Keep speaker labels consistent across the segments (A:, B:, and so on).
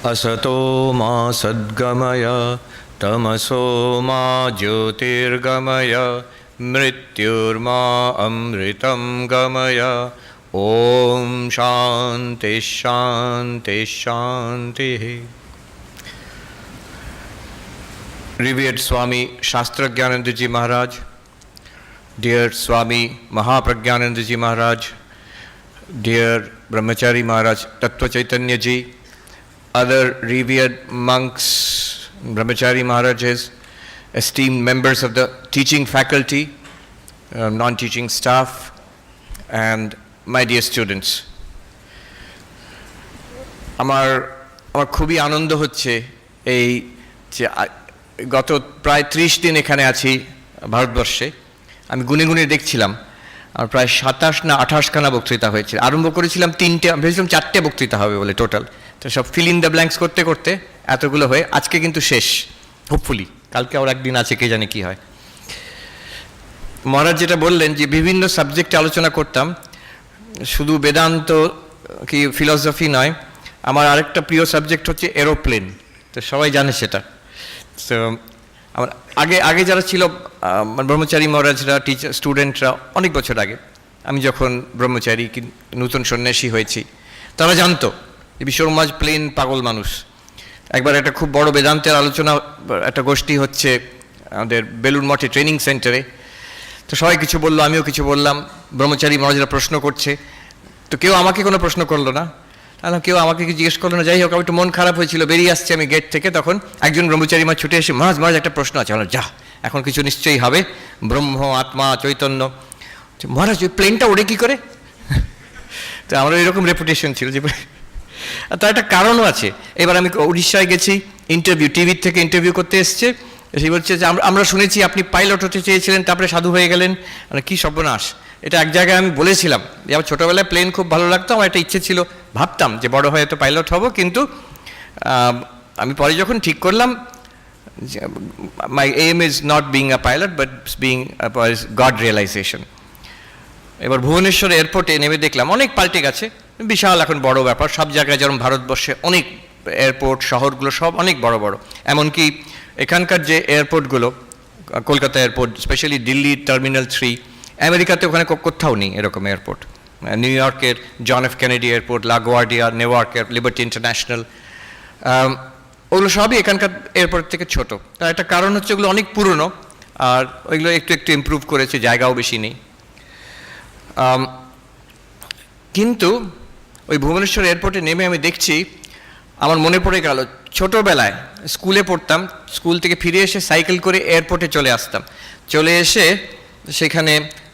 A: असतो मा सद्गमय तमसो मा ज्योतिर्गमय मृत्युर्मा अमृतं गमय ओम शांति शांति शांति। Revered Swami Sarvapriyananda ji Maharaj, dear Swami Mahapragyananda ji Maharaj, dear Brahmachari Maharaj Tattva Chaitanya ji, other revered monks, Brahmachari Maharajas, esteemed members of the teaching faculty, non-teaching staff, and my dear students. আমার খুবই আনন্দ হচ্ছে এই যে গত প্রায় 30 দিন এখানে আছি ভারতবর্ষে। আমি গুনে গুনে দেখছিলাম আর প্রায় 27 না 28 খানা বক্তৃতা হয়েছে। আরম্ভ করেছিলাম 3টে, ভেবেছিলাম 4টে বক্তৃতা হবে বলে টোটাল, তো সব ফিল ইন দ্য ব্ল্যাঙ্কস করতে করতে এতগুলো হয়ে আজকে কিন্তু শেষ হোপফুলি। কালকে আর একদিন আছে, কে জানে কি হয়। মহারাজ যেটা বললেন যে বিভিন্ন সাবজেক্টে আলোচনা করতাম, শুধু বেদান্ত কি ফিলসফি নয়, আমার আরেকটা প্রিয় সাবজেক্ট হচ্ছে এরোপ্লেন, তো সবাই জানে সেটা। তো আমার আগে যারা ছিল ব্রহ্মচারী মহারাজরা, টিচার, স্টুডেন্টরা, অনেক বছর আগে আমি যখন ব্রহ্মচারী নতুন সন্ন্যাসী হয়েছি, তারা জানতো যে বিশ্বরমাজ প্লেন পাগল মানুষ। একবার একটা খুব বড় বেদান্তের আলোচনা, একটা গোষ্ঠী হচ্ছে আমাদের বেলুড় মঠে ট্রেনিং সেন্টারে, তো সবাই কিছু বললো, আমিও কিছু বললাম। ব্রহ্মচারী মহারাজরা প্রশ্ন করছে, তো কেউ আমাকে কোনো প্রশ্ন করলো না, কেউ আমাকে কি জিজ্ঞেস করলো না। যাই হোক, আমার একটু মন খারাপ হয়েছিল, বেরিয়ে আসছে আমি গেট থেকে, তখন একজন ব্রহ্মচারী মা ছুটে এসে, মহারাজ একটা প্রশ্ন আছে। বললাম যা, এখন কিছু নিশ্চয়ই হবে, ব্রহ্ম আত্মা চৈতন্য। মহারাজ ওই প্লেনটা ওড়ে কী করে? তো আমার এরকম রেপুটেশন ছিল যে, তার একটা কারণও আছে। এবার আমি উড়িষ্যায় গেছি, ইন্টারভিউ, টিভির থেকে ইন্টারভিউ করতে এসছে, সে বলছে যে আমরা শুনেছি আপনি পাইলট হতে চেয়েছিলেন, তারপরে সাধু হয়ে গেলেন, মানে কী সর্বনাশ। এটা এক জায়গায় আমি বলেছিলাম যে আমার ছোটোবেলায় প্লেন খুব ভালো লাগতো, আমার একটা ইচ্ছে ছিল, ভাবতাম যে বড় হয়ে তো পাইলট হব, কিন্তু আমি পরে যখন ঠিক করলাম, my aim is not being a pilot but being God realization. এবার ভুবনেশ্বর এয়ারপোর্টে নেমে দেখলাম অনেক পাল্টে গেছে, বিশাল এখন বড় ব্যাপার, সব জায়গায় যেমন ভারতবর্ষে অনেক এয়ারপোর্ট, শহরগুলো সব অনেক বড় বড়। এমনকি এখানকার যে এয়ারপোর্টগুলো, Kolkata airport, specially Delhi terminal 3, আমেরিকাতে ওখানে কোথাও নেই এরকম এয়ারপোর্ট। নিউ ইয়র্কের John F Kennedy airport, LaGuardia, নেওয়ার্কের লিবার্টি ইন্টারন্যাশনাল, ওগুলো সবই এখানকার এয়ারপোর্ট থেকে ছোট। তার একটা কারণ হচ্ছে ওগুলো অনেক পুরনো, আর ওইগুলো একটু একটু ইমপ্রুভ করেছে, জায়গাও বেশি নেই। কিন্তু ওই ভুবনেশ্বর এয়ারপোর্টে নেমে আমি দেখছি, আমার মনে পড়ে গেল ছোটোবেলায় স্কুলে পড়তাম, স্কুল থেকে ফিরে এসে সাইকেল করে এয়ারপোর্টে চলে আসতাম, চলে এসে সেখানে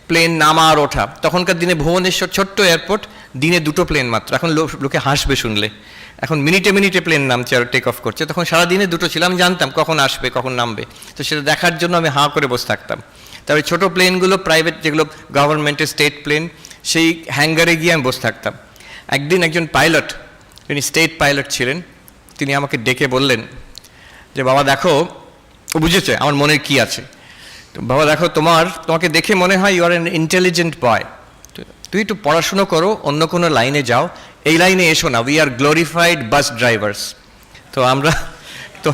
A: প্লেন নামা আর ওঠা। তখনকার দিনে ভুবনেশ্বর ছোট্ট এয়ারপোর্ট, দিনে 2টো প্লেন মাত্র। এখন লোকে হাসবে শুনলে, এখন মিনিটে মিনিটে প্লেন নামছে আর টেক অফ করছে, তখন সারাদিনে 2টো ছিল। আমি জানতাম কখন আসবে কখন নামবে, তো সেটা দেখার জন্য আমি হাঁ করে বসে থাকতাম। তবে ছোটো প্লেনগুলো, প্রাইভেট যেগুলো গভর্নমেন্টের স্টেট প্লেন, সেই হ্যাঙ্গারে গিয়ে আমি বসে থাকতাম। একদিন একজন পাইলট, যিনি স্টেট পাইলট ছিলেন, তিনি আমাকে ডেকে বললেন যে বাবা দেখো, ও বুঝেছে আমার মনের কি আছে, তো বাবা দেখো তোমাকে দেখে মনে হয় you are an intelligent boy, তুই একটু পড়াশুনো করো, অন্য কোনো লাইনে যাও, এই লাইনে এসো না, we are glorified bus drivers. তো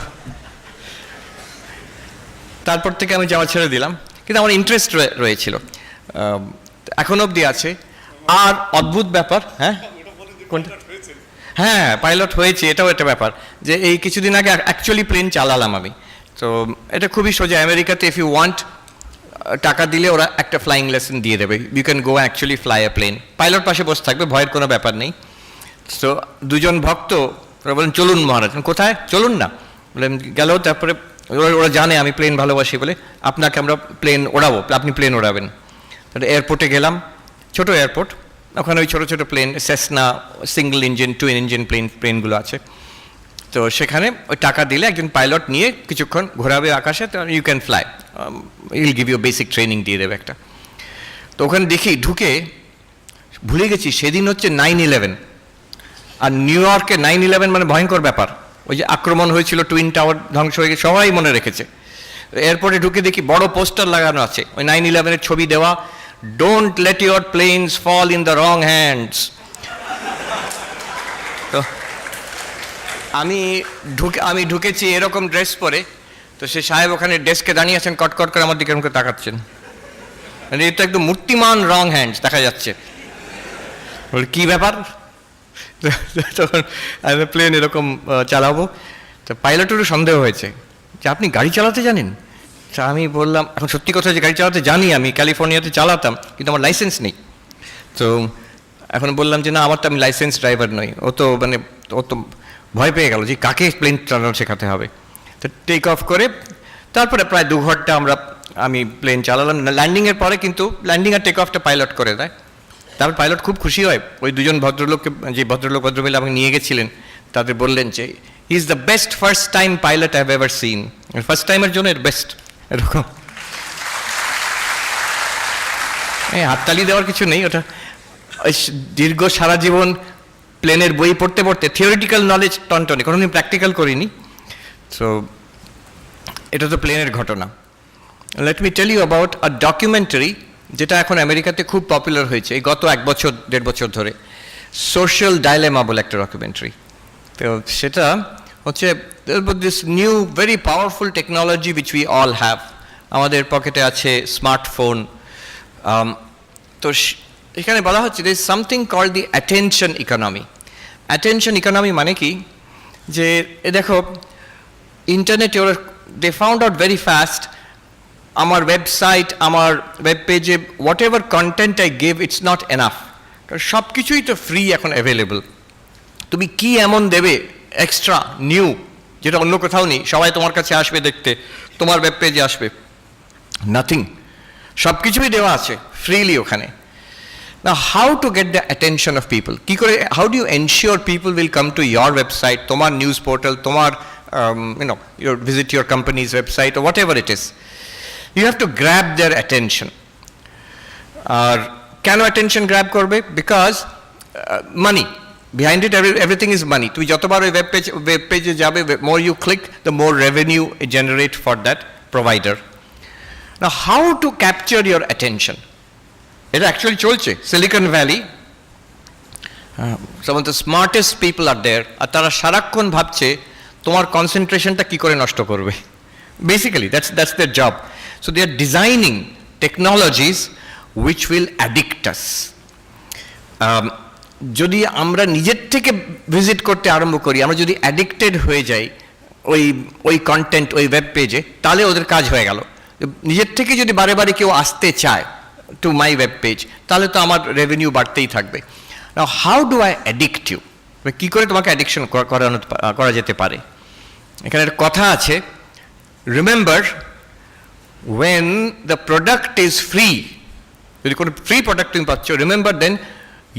A: তারপর থেকে আমি যাওয়া ছেড়ে দিলাম, কিন্তু আমার ইন্টারেস্ট রয়েছিল, এখন অবধি আছে। আর অদ্ভুত ব্যাপার, হ্যাঁ কোনটা, হ্যাঁ পাইলট হয়েছে, এটাও একটা ব্যাপার যে এই কিছুদিন আগে অ্যাকচুয়ালি প্লেন চালালাম আমি। তো এটা খুবই সোজা, আমেরিকাতে ইফ ইউ ওয়ান্ট, টাকা দিলে ওরা একটা ফ্লাইং লেসন দিয়ে দেবে, you can go actually fly a plane, pilot পাশে বসে থাকবে, ভয়ের কোনো ব্যাপার নেই। তো দুজন ভক্ত ওরা বলেন চলুন মহারাজ, কোথায় চলুন না, বলেন গেল। তারপরে ওরা জানে আমি প্লেন ভালোবাসি বলে, আপনাকে আমরা প্লেন ওড়াবো, আপনি প্লেন ওড়াবেন। তাহলে এয়ারপোর্টে গেলাম, ছোটো এয়ারপোর্ট, ওখানে ওই ছোটো ছোটো plane, Cessna single engine, 2 engine প্লেনগুলো আছে। তো সেখানে ওই টাকা দিলে একজন পাইলট নিয়ে কিছুক্ষণ ঘোরাবে আকাশে, তো you can fly, will give you basic training দিয়ে দেবে একটা। তো ওখানে দেখি ঢুকে ভুলে গেছি সেদিন হচ্ছে 9/11, আর নিউ ইয়র্কে 9/11 মানে ভয়ঙ্কর ব্যাপার, ওই যে আক্রমণ হয়েছিল, টুইন টাওয়ার ধ্বংস হয়ে গেছে, সবাই মনে রেখেছে। এয়ারপোর্টে ঢুকে দেখি বড় পোস্টার লাগানো আছে, ওই 9/11-এর ছবি দেওয়া, don't let your planes fall in the wrong hands. তো আমি ঢুকেছি এরকম ড্রেস পরে, তো সে সাহেব ওখানে ডেস্কে দাঁড়িয়ে আছেন, কট করে আমার দিকে এরকম করে তাকাচ্ছেন, মানে এটা একদম মূর্তিমান রং হ্যান্ডস দেখা যাচ্ছে। বলে কী ব্যাপার? তখন আমি প্লেন এরকম চালাবো, তো পাইলটেরও সন্দেহ হয়েছে যে আপনি গাড়ি চালাতে জানেন? তা আমি বললাম, এখন সত্যি কথা যে গাড়ি চালাতে জানি, আমি ক্যালিফোর্নিয়াতে চালাতাম, কিন্তু আমার লাইসেন্স নেই। তো এখন বললাম যে না, আমার তো আমি লাইসেন্স ড্রাইভার নই। ও তো ভয় পেয়ে গেল যে কাকে প্লেন চালানো শেখাতে হবে। তো টেক অফ করে তারপরে প্রায় 2 ঘন্টা আমি প্লেন চালালাম। ল্যান্ডিংয়ের পরে কিন্তু ল্যান্ডিং আর টেক অফটা পাইলট করে দেয়। তারপর পাইলট খুব খুশি হয়। ওই দুজন ভদ্রমহিলা আমাকে নিয়ে গেছিলেন, তাদের বললেন যে he is the best first time pilot I have ever seen. First টাইমের জন্য এর বেস্ট। এরকম হাততালি দেওয়ার কিছু নেই, ওটা দীর্ঘ সারা জীবন প্লেনের বই পড়তে পড়তে থিওরিটিক্যাল নলেজ টনটনে, কোনোদিন প্র্যাকটিক্যাল করিনি। সো এটা তো প্লেনের ঘটনা। Let me tell you about a documentary যেটা এখন আমেরিকাতে খুব পপুলার হয়েছে এই গত 1-1.5 বছর ধরে। সোশ্যাল ডাইলেমা বলে একটা ডকুমেন্টারি। তো সেটা হচ্ছে this new very powerful technology which we all have. আমাদের পকেটে আছে স্মার্টফোন। তো এখানে বলা হচ্ছে there is something called the attention economy. Attention economy মানে কি, যে দেখো ইন্টারনেটে ওরা they found out very fast আমার ওয়েবসাইট, আমার ওয়েব পেজে whatever content I give it's not enough. সব কিছুই তো ফ্রি এখন অ্যাভেলেবল। তুমি কি এমন দেবে এক্সট্রা নিউ যেটা অন্য কোথাও নেই? সবাই তোমার কাছে আসবে দেখতে, তোমার ওয়েব পেজে আসবে, নাথিং। সব কিছুই দেওয়া আছে ফ্রিলি ওখানে। Now, how to get the attention of people? কি করে, how do you ensure people will come to your website, তোমার news portal, তোমার you visit your company's website or whatever it is? You have to grab their attention. আর কেন attention grab করবে? Because money. Behind it, everything is money. তুমি যতবার ওই web page যাবে, more you click, the more revenue it generate for that provider. Now, how to capture your attention? এটা actually চলছে Silicon Valley. some of the smartest people are there, আর তারা সারাক্ষণ ভাবছে তোমার কনসেন্ট্রেশনটা কি করে নষ্ট করবে। Basically that's their job. So they are designing technologies which will addict us. যদি আমরা নিজের থেকে ভিজিট করতে আরম্ভ করি, আমরা যদি অ্যাডিক্টেড হয়ে যাই ওই কন্টেন্ট, ওই ওয়েব পেজে, তাহলে ওদের কাজ হয়ে গেল। নিজের থেকে যদি বারে বারে কেউ আসতে চায় টু মাই ওয়েব পেজ, তাহলে তো আমার রেভিনিউ বাড়তেই থাকবে। Now how do I addict you? কী করে তোমাকে অ্যাডিকশন করা যেতে পারে? এখানে একটা কথা আছে, remember when the product is free, যদি কোনো ফ্রি প্রোডাক্ট তুমি পাচ্ছ, remember then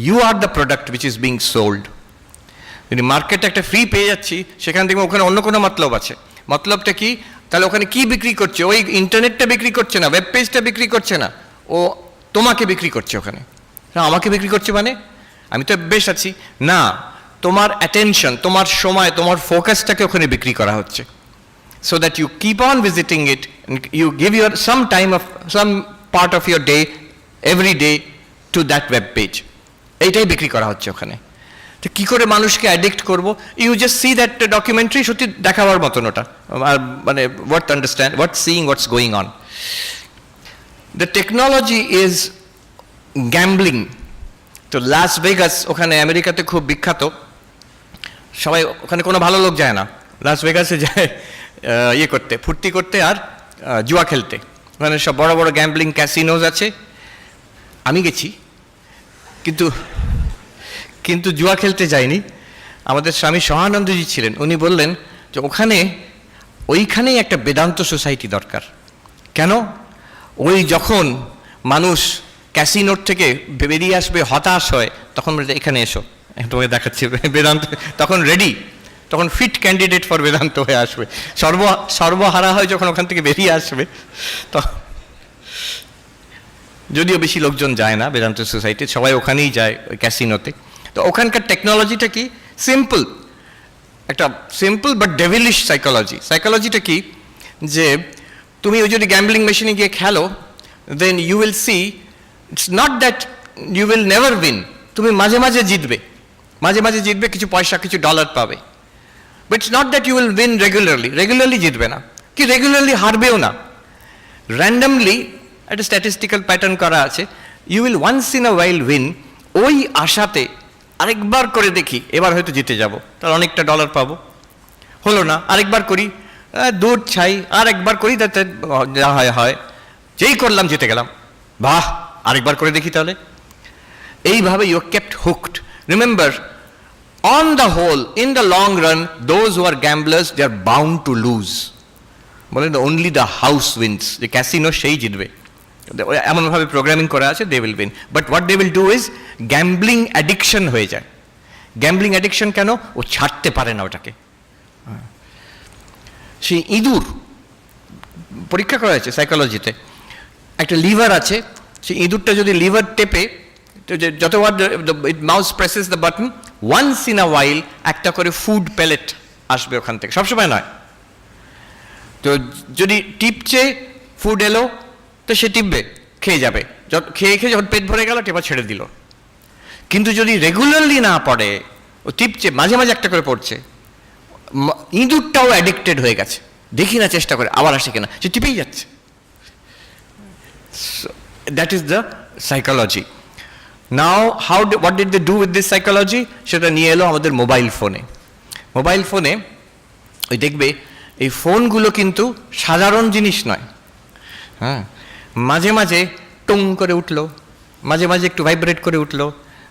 A: you are the product which is being sold. যদি মার্কেটে একটা ফ্রি পেয়ে যাচ্ছি, সেখান থেকে ওখানে অন্য কোনো মতলব আছে। মতলবটা কি? তাহলে ওখানে কি বিক্রি করছে? ওই ইন্টারনেটটা বিক্রি করছে না, ওয়েব পেজটা বিক্রি করছে না, ও তোমাকে বিক্রি করছে ওখানে। না, আমাকে বিক্রি করছে মানে আমি তো বেশ আছি না, তোমার অ্যাটেনশন, তোমার সময়, তোমার ফোকাসটাকে ওখানে বিক্রি করা হচ্ছে। so that you keep on visiting it and you give your some part of your day every day to that web page. এইটাই বিক্রি করা হচ্ছে ওখানে। তো কী করে মানুষকে অ্যাডিক্ট করবো? You just see that documentary, সত্যি দেখাবার মতন ওটা, মানে what seeing what's going on. The technology is gambling. তো লাস ভেগাস ওখানে আমেরিকাতে খুব বিখ্যাত, সবাই ওখানে কোনো ভালো লোক যায় না, লাস ভেগাসে যায় ইয়ে করতে, ফুর্তি করতে আর জুয়া খেলতে। ওখানে সব বড় বড় গ্যাম্বলিং ক্যাসিনোজ আছে। আমি গেছি, কিন্তু জুয়া খেলতে যাইনি। আমাদের স্বামী সহানন্দজি ছিলেন, উনি বললেন যে ওইখানেই একটা বেদান্ত সোসাইটি দরকার। কেন? ওই যখন মানুষ ক্যাসিনোর থেকে বেরিয়ে আসবে হতাশ হয়, তখন এখানে এসো, তোমাকে দেখাচ্ছি বেদান্ত, তখন রেডি, তখন ফিট ক্যান্ডিডেট ফর বেদান্ত হয়ে আসবে। সর্বহারা হয় যখন ওখান থেকে বেরিয়ে আসবে, যদিও বেশি লোকজন যায় না বেদান্ত সোসাইটি, সবাই ওখানেই যায় ওই ক্যাসিনোতে। তো ওখানকার টেকনোলজিটা কি? একটা সিম্পল বাট ডেভিলিশ সাইকোলজিটা কি, যে তুমি ওই যদি গ্যাম্বলিং মেশিনে গিয়ে খেলো, then you will see it's not that you will never win, তুমি মাঝে মাঝে জিতবে, কিছু পয়সা, কিছু ডলার পাবে, but it's not that you will win regularly জিতবে না, কি রেগুলারলি হারবেও না। র্যান্ডামলি একটা স্ট্যাটিস্টিক্যাল প্যাটার্ন করা আছে, you will once in a while win, ওই আশাতে আরেকবার করে দেখি, এবার হয়তো জিতে যাব, তার অনেকটা ডলার পাবো, হলো না, আরেকবার করি, দূর ছাই, আর একবার করি, তাতে যা হয় হয়, যেই করলাম জিতে গেলাম, বাহ আরেকবার করে দেখি তাহলে। এইভাবে you are kept hooked. Remember, on the whole, in the long run, those who are gamblers they are bound to lose. বলেন অনলি দ্য হাউস উইন্স, যে ক্যাসিনো সেই জিতবে, এমনভাবে প্রোগ্রামিং করা আছে, they will win. But what they will do is gambling addiction হয়ে যায়। Gambling addiction কেন? ও ছাড়তে পারে না ওটাকে। সেই ইঁদুর পরীক্ষা করা হয়েছে সাইকোলজিতে, একটা লিভার আছে, সেই ইঁদুরটা যদি লিভার টেপে, যতবার mouse presses the button, once in a while একটা করে ফুড প্যালেট আসবে ওখান থেকে, সবসময় নয়। তো যদি টিপছে, ফুড এলো, তো সে টিপবে, খেয়ে যাবে, খেয়ে খেয়ে যখন পেট ভরে গেল টেপা ছেড়ে দিল। কিন্তু যদি রেগুলারলি না পড়ে, ও টিপছে, মাঝে মাঝে একটা করে পড়ছে, ইঁদুরটাও অ্যাডিক্টেড হয়ে গেছে, দেখি না চেষ্টা করে, আবার আসে কিনা, সে টিপেই যাচ্ছে। That is the psychology. Now what did they do with this psychology? সেটা নিয়ে এলো আমাদের মোবাইল ফোনে। মোবাইল ফোনে ওই দেখবে, এই ফোনগুলো কিন্তু সাধারণ জিনিস নয়। হ্যাঁ, মাঝে মাঝে টং করে উঠলো, মাঝে মাঝে একটু ভাইব্রেট করে উঠলো,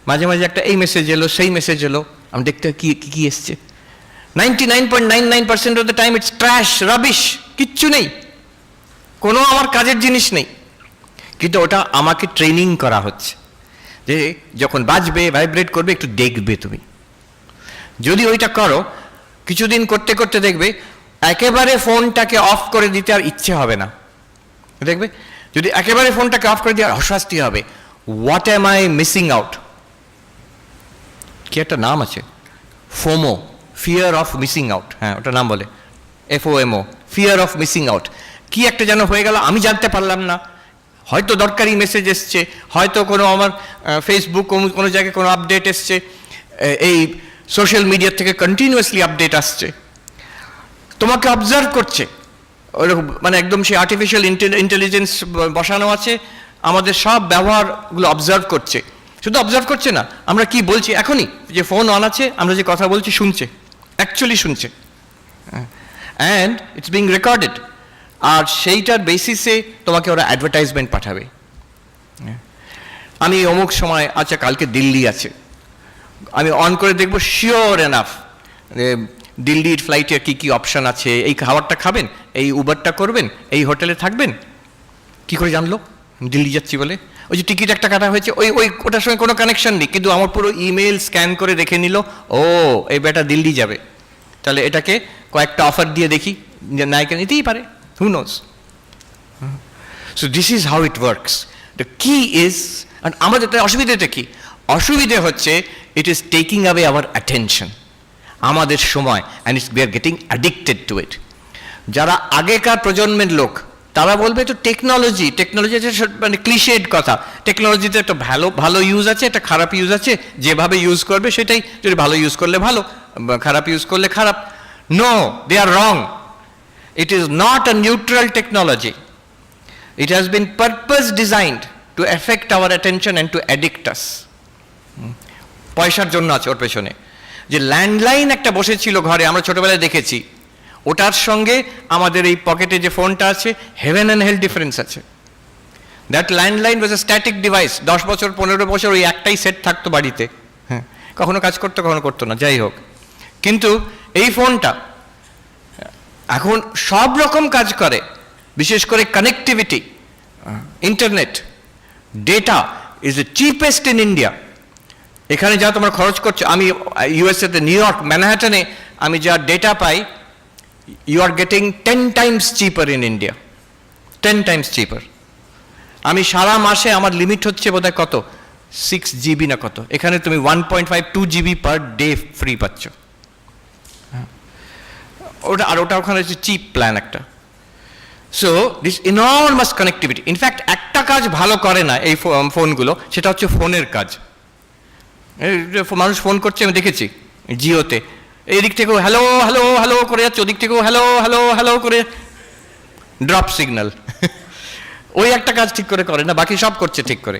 A: মাঝে মাঝে একটা এই মেসেজ এলো, সেই মেসেজ এলো, আমি দেখতে কি কি এসছে। 99.99% of the time it's trash, rubbish, কিচ্ছু নেই, কোনো আমার কাজের জিনিস নেই। কিন্তু ওটা আমাকে ট্রেনিং করা হচ্ছে যে যখন বাজবে, ভাইব্রেট করবে, একটু দেখবে তুমি। যদি ওইটা করো, কিছুদিন করতে করতে দেখবে একেবারে ফোনটাকে অফ করে দিতে আর ইচ্ছে হবে না। দেখবে যদি একেবারে ফোনটাকে অফ করে দিয়ে আর অস্বস্তি হবে, what M I missing out, কি একটা নাম আছে, FOMO, fear of missing out, হ্যাঁ ওটা নাম বলে, FOMO, fear of missing out. কি একটা যেন হয়ে গেল, আমি জানতে পারলাম না, হয়তো দরকারি মেসেজ এসছে, হয়তো কোনো আমার ফেসবুক কোনো জায়গায় কোনো আপডেট এসছে, এই সোশ্যাল মিডিয়া থেকে কন্টিনিউয়াসলি আপডেট আসছে, তোমাকে অবজার্ভ করছে, ওরকম মানে একদম সেই আর্টিফিশিয়াল ইন্টেলিজেন্স বসানো আছে, আমাদের সব ব্যবহারগুলো অবজার্ভ করছে। শুধু অবজার্ভ করছে না, আমরা কি বলছি এখনই, যে ফোন অন আছে, আমরা যে কথা বলছি শুনছে, অ্যাকচুয়ালি শুনছে, অ্যান্ড ইটস বিং রেকর্ডেড। আর সেইটার বেসিসে তোমাকে ওরা অ্যাডভার্টাইজমেন্ট পাঠাবে। আমি অমুক সময়, আচ্ছা কালকে দিল্লি আছে, আমি অন করে দেখবো, শিওর এনাফ দিল্লির ফ্লাইটে কী কী অপশান আছে, এই খাবারটা খাবেন, এই উবারটা করবেন, এই হোটেলে থাকবেন। কি করে জানলো দিল্লি যাচ্ছি বলে? ওই যে টিকিট একটা কাটা হয়েছে, ওটার সঙ্গে কোনো কানেকশন নেই, কিন্তু আমার পুরো ইমেল স্ক্যান করে দেখে নিল, ও এই বেটা দিল্লি যাবে, তাহলে এটাকে কয়েকটা অফার দিয়ে দেখি, নায়িকা নিতেই পারে, who knows? So this is how it works. The key is, and আমাদের অসুবিধাটা কি? অসুবিধে হচ্ছে it is taking away our attention, আমাদের সময়, and we are getting addicted to it. যারা আগেকার প্রজন্মের লোক, তারা বলবে তো টেকনোলজি মানে ক্লিশেড কথা, টেকনোলজিতে একটা ভালো ইউজ আছে, একটা খারাপ ইউজ আছে, যেভাবে ইউজ করবে সেটাই, যদি ভালো ইউজ করলে ভালো, খারাপ ইউজ করলে খারাপ। No, they are wrong. It is not a neutral technology. It has been purpose designed to affect our attention and to addict us. পয়সার জন্য আছে ওর পেছনে। যে ল্যান্ডলাইন একটা বসেছিল ঘরে, আমরা ছোটবেলায় দেখেছি, ওটার সঙ্গে আমাদের এই পকেটে যে ফোনটা আছে, হেভেন অ্যান্ড হেল ডিফারেন্স আছে। That landline was A static device, 10 বছর 15 বছর ওই একটাই সেট থাকতো বাড়িতে, হ্যাঁ, কখনো কাজ করতো কখনো করতো না, যাই হোক। কিন্তু এই ফোনটা এখন সব রকম কাজ করে, বিশেষ করে connectivity, internet, data is the cheapest in India. এখানে যা তোমরা খরচ করছো, আমি ইউএসএতে নিউ ইয়র্ক ম্যানহাটনে আমি যা ডেটা পাই, you are getting 10 times cheaper in India, 10 times cheaper. আমি সারা মাসে আমার লিমিট হচ্ছে বোধহয় কত, 6 GB না কত, এখানে তুমি 1.52 GB পার ডে ফ্রি পাচ্ছ। ওটা ওখানে হচ্ছে চিপ প্ল্যান একটা। So this enormous connectivity, in fact একটা কাজ ভালো করে না এই ফোনগুলো, সেটা হচ্ছে ফোনের কাজ। মানুষ ফোন করছে, আমি দেখেছি জিওতে, এদিক থেকেও হ্যালো হ্যালো হ্যালো করে যাচ্ছে, ওদিক থেকেও হ্যালো হ্যালো হ্যালো করে, ড্রপ সিগন্যাল। ওই একটা কাজ ঠিক করে করে না, বাকি সব করছে ঠিক করে।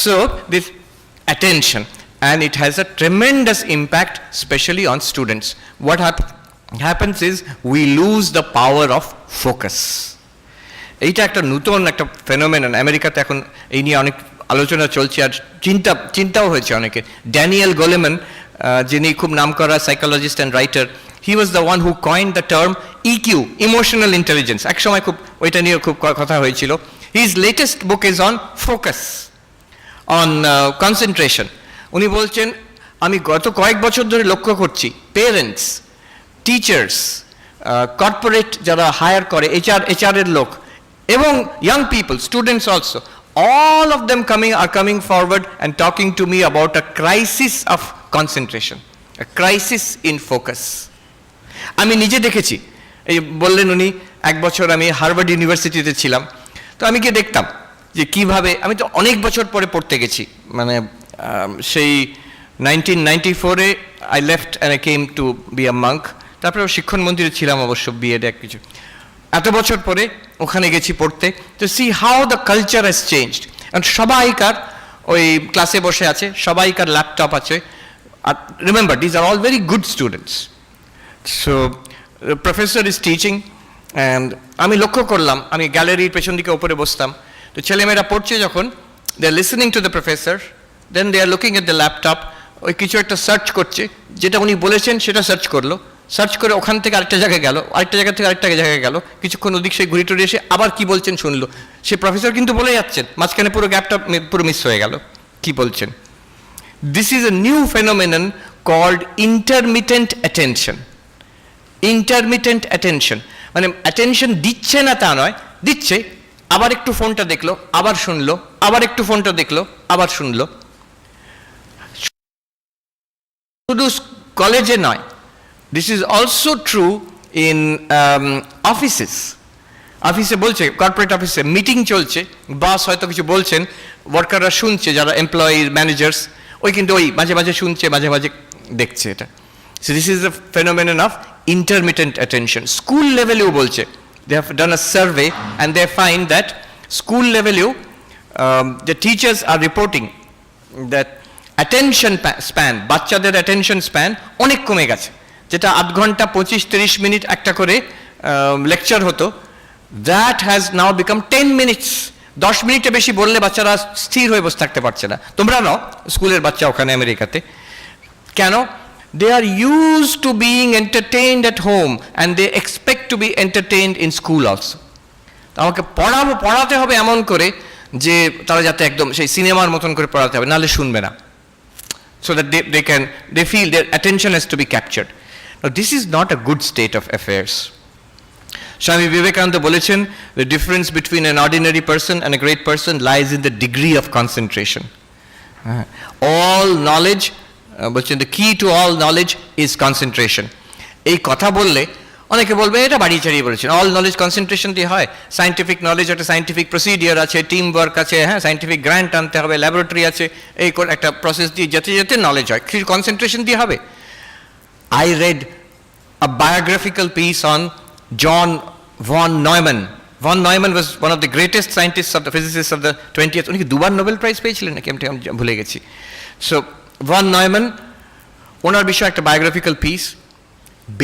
A: So this attention, and it has a tremendous impact, especially on students. What happens is we lose the power of focus. এইটা একটা নতুন একটা ফেনোমেনন, আমেরিকাতে এখন এই নিয়ে অনেক আলোচনা চলছে, আর চিন্তাও হয়েছে অনেকে। ড্যানিয়েল গোলেমান, যিনি খুব নামকরা psychologist and writer, he was the one who কয়েন্ড the term EQ, emotional intelligence. এক সময় খুব ওইটা নিয়ে খুব কথা হয়েছিল। His latest book is on focus, on concentration. উনি বলছেন, আমি গত কয়েক বছর ধরে লক্ষ্য করছি পেরেন্টস, টিচার্স, কর্পোরেট যারা হায়ার করে, এইচআরের লোক, এবং young people, students also, all of them are coming forward and talking to me about a crisis of concentration, a crisis in focus. আমি নিজে দেখেছি, এই বললেন উনি, এক বছর আমি হার্ভার্ড ইউনিভার্সিটিতে ছিলাম, তো আমি গিয়ে দেখতাম যে কিভাবে, আমি তো অনেক বছর পরে পড়তে গেছি, মানে সেই 1994-এ I left and I came to be a monk, তারপরে শিক্ষণ মন্দিরে ছিলাম অবশ্য, বিএড এক কিছু, এত বছর পরে ওখানে গেছি পড়তে, তো see how the culture has changed. কারণ সবাইকার ওই ক্লাসে বসে আছে, সবাইকার ল্যাপটপ আছে, আর remember these are all very good students. So professor is teaching, and আমি লক্ষ্য করলাম, আমি গ্যালারির পেছন দিকে ওপরে বসতাম, তো ছেলেমেয়েরা পড়ছে যখন, they are listening to the professor, then they are looking at the laptop, ওই কিছু একটা সার্চ করছে, যেটা উনি বলেছেন সেটা সার্চ করলো, সার্চ করে ওখান থেকে আরেকটা জায়গায় গেল, আরেকটা জায়গা থেকে আরেকটা জায়গায় গেল, কিছুক্ষণ ওদিক সেই ঘুরে টুরে এসে আবার কি বলছেন শুনলো। সে প্রফেসর কিন্তু বলে যাচ্ছেন, মাঝখানে পুরো গ্যাপটা পুরো মিস হয়ে গেল কি বলছেন। This is a new phenomenon called intermittent attention. Intermittent attention মানে অ্যাটেনশন দিচ্ছে না তা নয়, দিচ্ছে, আবার একটু ফোনটা দেখলো, আবার শুনলো, আবার একটু ফোনটা দেখলো, আবার শুনলো। শুধু কলেজে নয়, this is also true in offices. অফিসে বলছে, কর্পোরেট অফিসে মিটিং চলছে, বস হয়তো কিছু বলছেন, ওয়ার্কাররা শুনছে, যারা এমপ্লয়ি ম্যানেজার্স, ওই কিন্তু ওই মাঝে মাঝে শুনছে, মাঝে মাঝে দেখছে এটা। So this is the phenomenon of intermittent attention. School লেভেলেও বলছে, they have done a survey and they find that school লেভেলেও the teachers are reporting that attention span, বাচ্চাদের অ্যাটেনশন স্প্যান অনেক কমে গেছে। যেটা 8 ঘন্টা 25-30 মিনিট একটা করে লেকচার হতো, that has now become 10 minutes. 10 মিনিটে বেশি বললে বাচ্চারা স্থির হয়ে বসে থাকতে পারছে না। তোমরা নাও স্কুলের বাচ্চা ওখানে আমেরিকাতে, কেন? They are use to being entertained at home and they expect to be entertained in school also. আমাকে পড়াতে হবে এমন করে যে তারা যাতে একদম সেই সিনেমার মতন করে পড়াতে হবে, নাহলে শুনবে না। So that they feel their attention has to be captured. Now this is not a good state of affairs. Swami Vivekananda বলেছেন, the difference between an ordinary person and a great person lies in the degree of concentration. All knowledge, বলছেন the key to all knowledge is concentration. এই কথা বললে অনেকে বলবে এটা বাড়িয়ে চাড়িয়ে বলেছেন, অল নলেজ কনসেন্ট্রেশন দিয়ে হয়। সায়েন্টিফিক নলেজ একটা সায়েন্টিফিক প্রসিডিওর আছে, টিম ওয়ার্ক আছে, হ্যাঁ, সায়েন্টিফিক গ্র্যান্ট আনতে হবে, ল্যাবরেটরি আছে, এই একটা প্রসেস দিয়ে যেতে যেতে নলেজ হয়, কনসেন্ট্রেশন দিয়ে হবে। I read a biographical piece on John von Neumann. Von Neumann was one of the greatest scientist of the physicist of the 20th, উনি কি 2বার নোবেল প্রাইজ পেয়েছিলেন নাকি আমি ভুলে গেছি। সো ভন নয়ম্যান, ওনার বিষয়ে একটা biographical piece.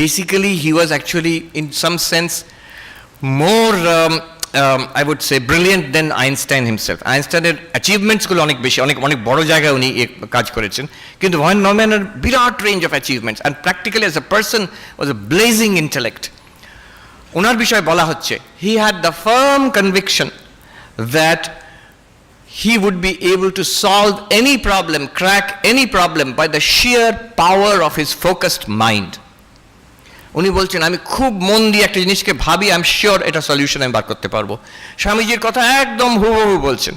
A: Basically, he was actually, in some sense, more, I would say, brilliant than Einstein himself. Einstein's achievements gulo onek beshi, onek boro jaygaয় উনি কাজ করেছেন, কিন্তু von Neumann's Virat range of achievements, and practically as a person was a blazing intellect. ওনার বিষয়ে বলা হচ্ছে, he had the firm conviction that he would be able to solve any problem, crack any problem by the sheer power of his focused mind. উনি বলছেন, আমি খুব মন দিয়ে একটা জিনিসকে ভাবি, আই এম শিওর এটা সলিউশন আমি বার করতে পারবো। স্বামীজির কথা একদম হুবহু বলছেন,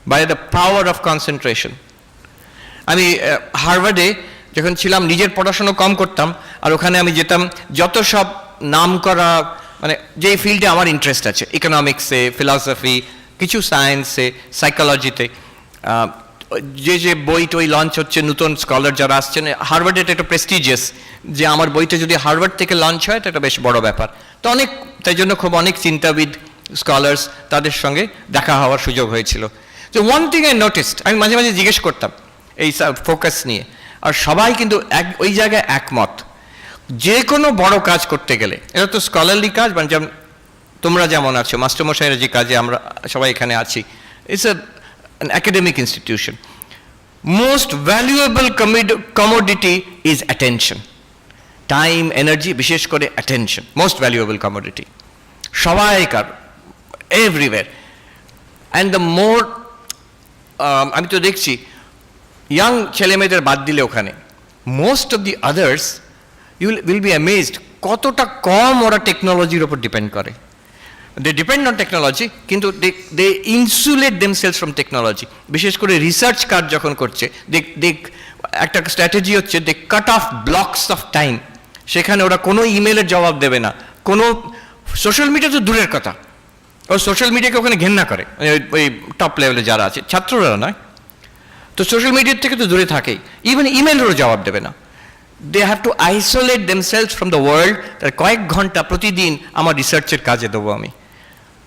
A: by the power of concentration. আমি হার্ভার্ডে যখন ছিলাম, নিজের পড়াশোনা কম করতাম, আর ওখানে আমি যেতাম যত সব নাম করা, মানে যেই ফিল্ডে আমার ইন্টারেস্ট আছে, ইকোনমিক্সে, ফিলসফি, কিছু সায়েন্সে, সাইকোলজিতে, যে যে বই টই লঞ্চ হচ্ছে, নতুন স্কলার যারা আসছেন, হার্ভার্ডে এটা প্রেস্টিজিয়াস, যে আমার বইটা যদি হার্ভার্ড থেকে লঞ্চ হয় এটা বেশ বড় ব্যাপার। তো অনেক, তাই জন্য খুব অনেক চিন্তাবিদ, স্কলার্স, তাদের সঙ্গে দেখা হওয়ার সুযোগ হয়েছিল। তো ওয়ান থিং আই নোটিসড, আমি মাঝে মাঝে জিজ্ঞেস করতাম এই ফোকাস নিয়ে, আর সবাই কিন্তু ওই জায়গায় একমত, যে কোনো বড় কাজ করতে গেলে, এটা তো স্কলারলি কাজ, মানে যেমন তোমরা যেমন আছো, মাস্টারমশাইয়ের যে কাজে আমরা সবাই এখানে আছি, it's an academic institution. Most valuable commodity is attention. Time, energy, বিশেষ করে attention, most valuable commodity. সবাইকার, everywhere. And the more, আমি তো দেখছি, ইয়াং ছেলেমেয়েদের বাদ দিলে ওখানে, most of the others, you will be amazed, কতটা কম ওরা টেকনোলজির উপর ডিপেন্ড করে। They depend on technology, কিন্তু they insulate themselves from technology. বিশেষ করে রিসার্চ কাজ যখন করছে, একটা স্ট্র্যাটেজি হচ্ছে they cut off blocks of time, সেখানে ওরা কোনো ইমেলের জবাব দেবে না, কোনো সোশ্যাল মিডিয়া তো দূরের কথা, ও সোশ্যাল মিডিয়াকে ওখানে ঘেন্না করে, ওই টপ লেভেলে যারা আছে, ছাত্ররা নয়, তো সোশ্যাল মিডিয়ার থেকে তো দূরে থাকেই, ইভেন ইমেলেরও জবাব দেবে না। They have to isolate themselves from the world, তার কয়েক ঘন্টা প্রতিদিন আমার রিসার্চের কাজে দেবো আমি,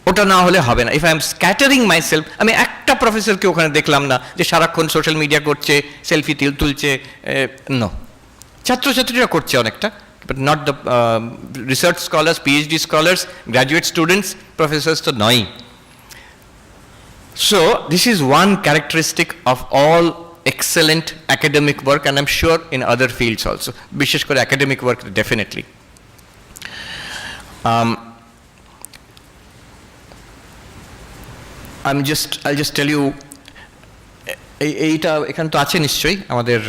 A: ওটা না হলে হবে না। If I am scattering my self, আমি একটা প্রফেসরকে ওখানে দেখলাম না যে সারাক্ষণ সোশ্যাল মিডিয়া করছে, সেলফি তুলছে, নো, ছাত্রছাত্রীরা করছে অনেকটা, but not the research scholars, PhD scholars, graduate students, Professor's তো নয়। So this is one characteristic of all excellent academic work, and I'm sure in other fields also, বিশেষ করে academic work definitely. I'll just tell you, এইটা এখানে তো আছে নিশ্চয়ই, আমাদের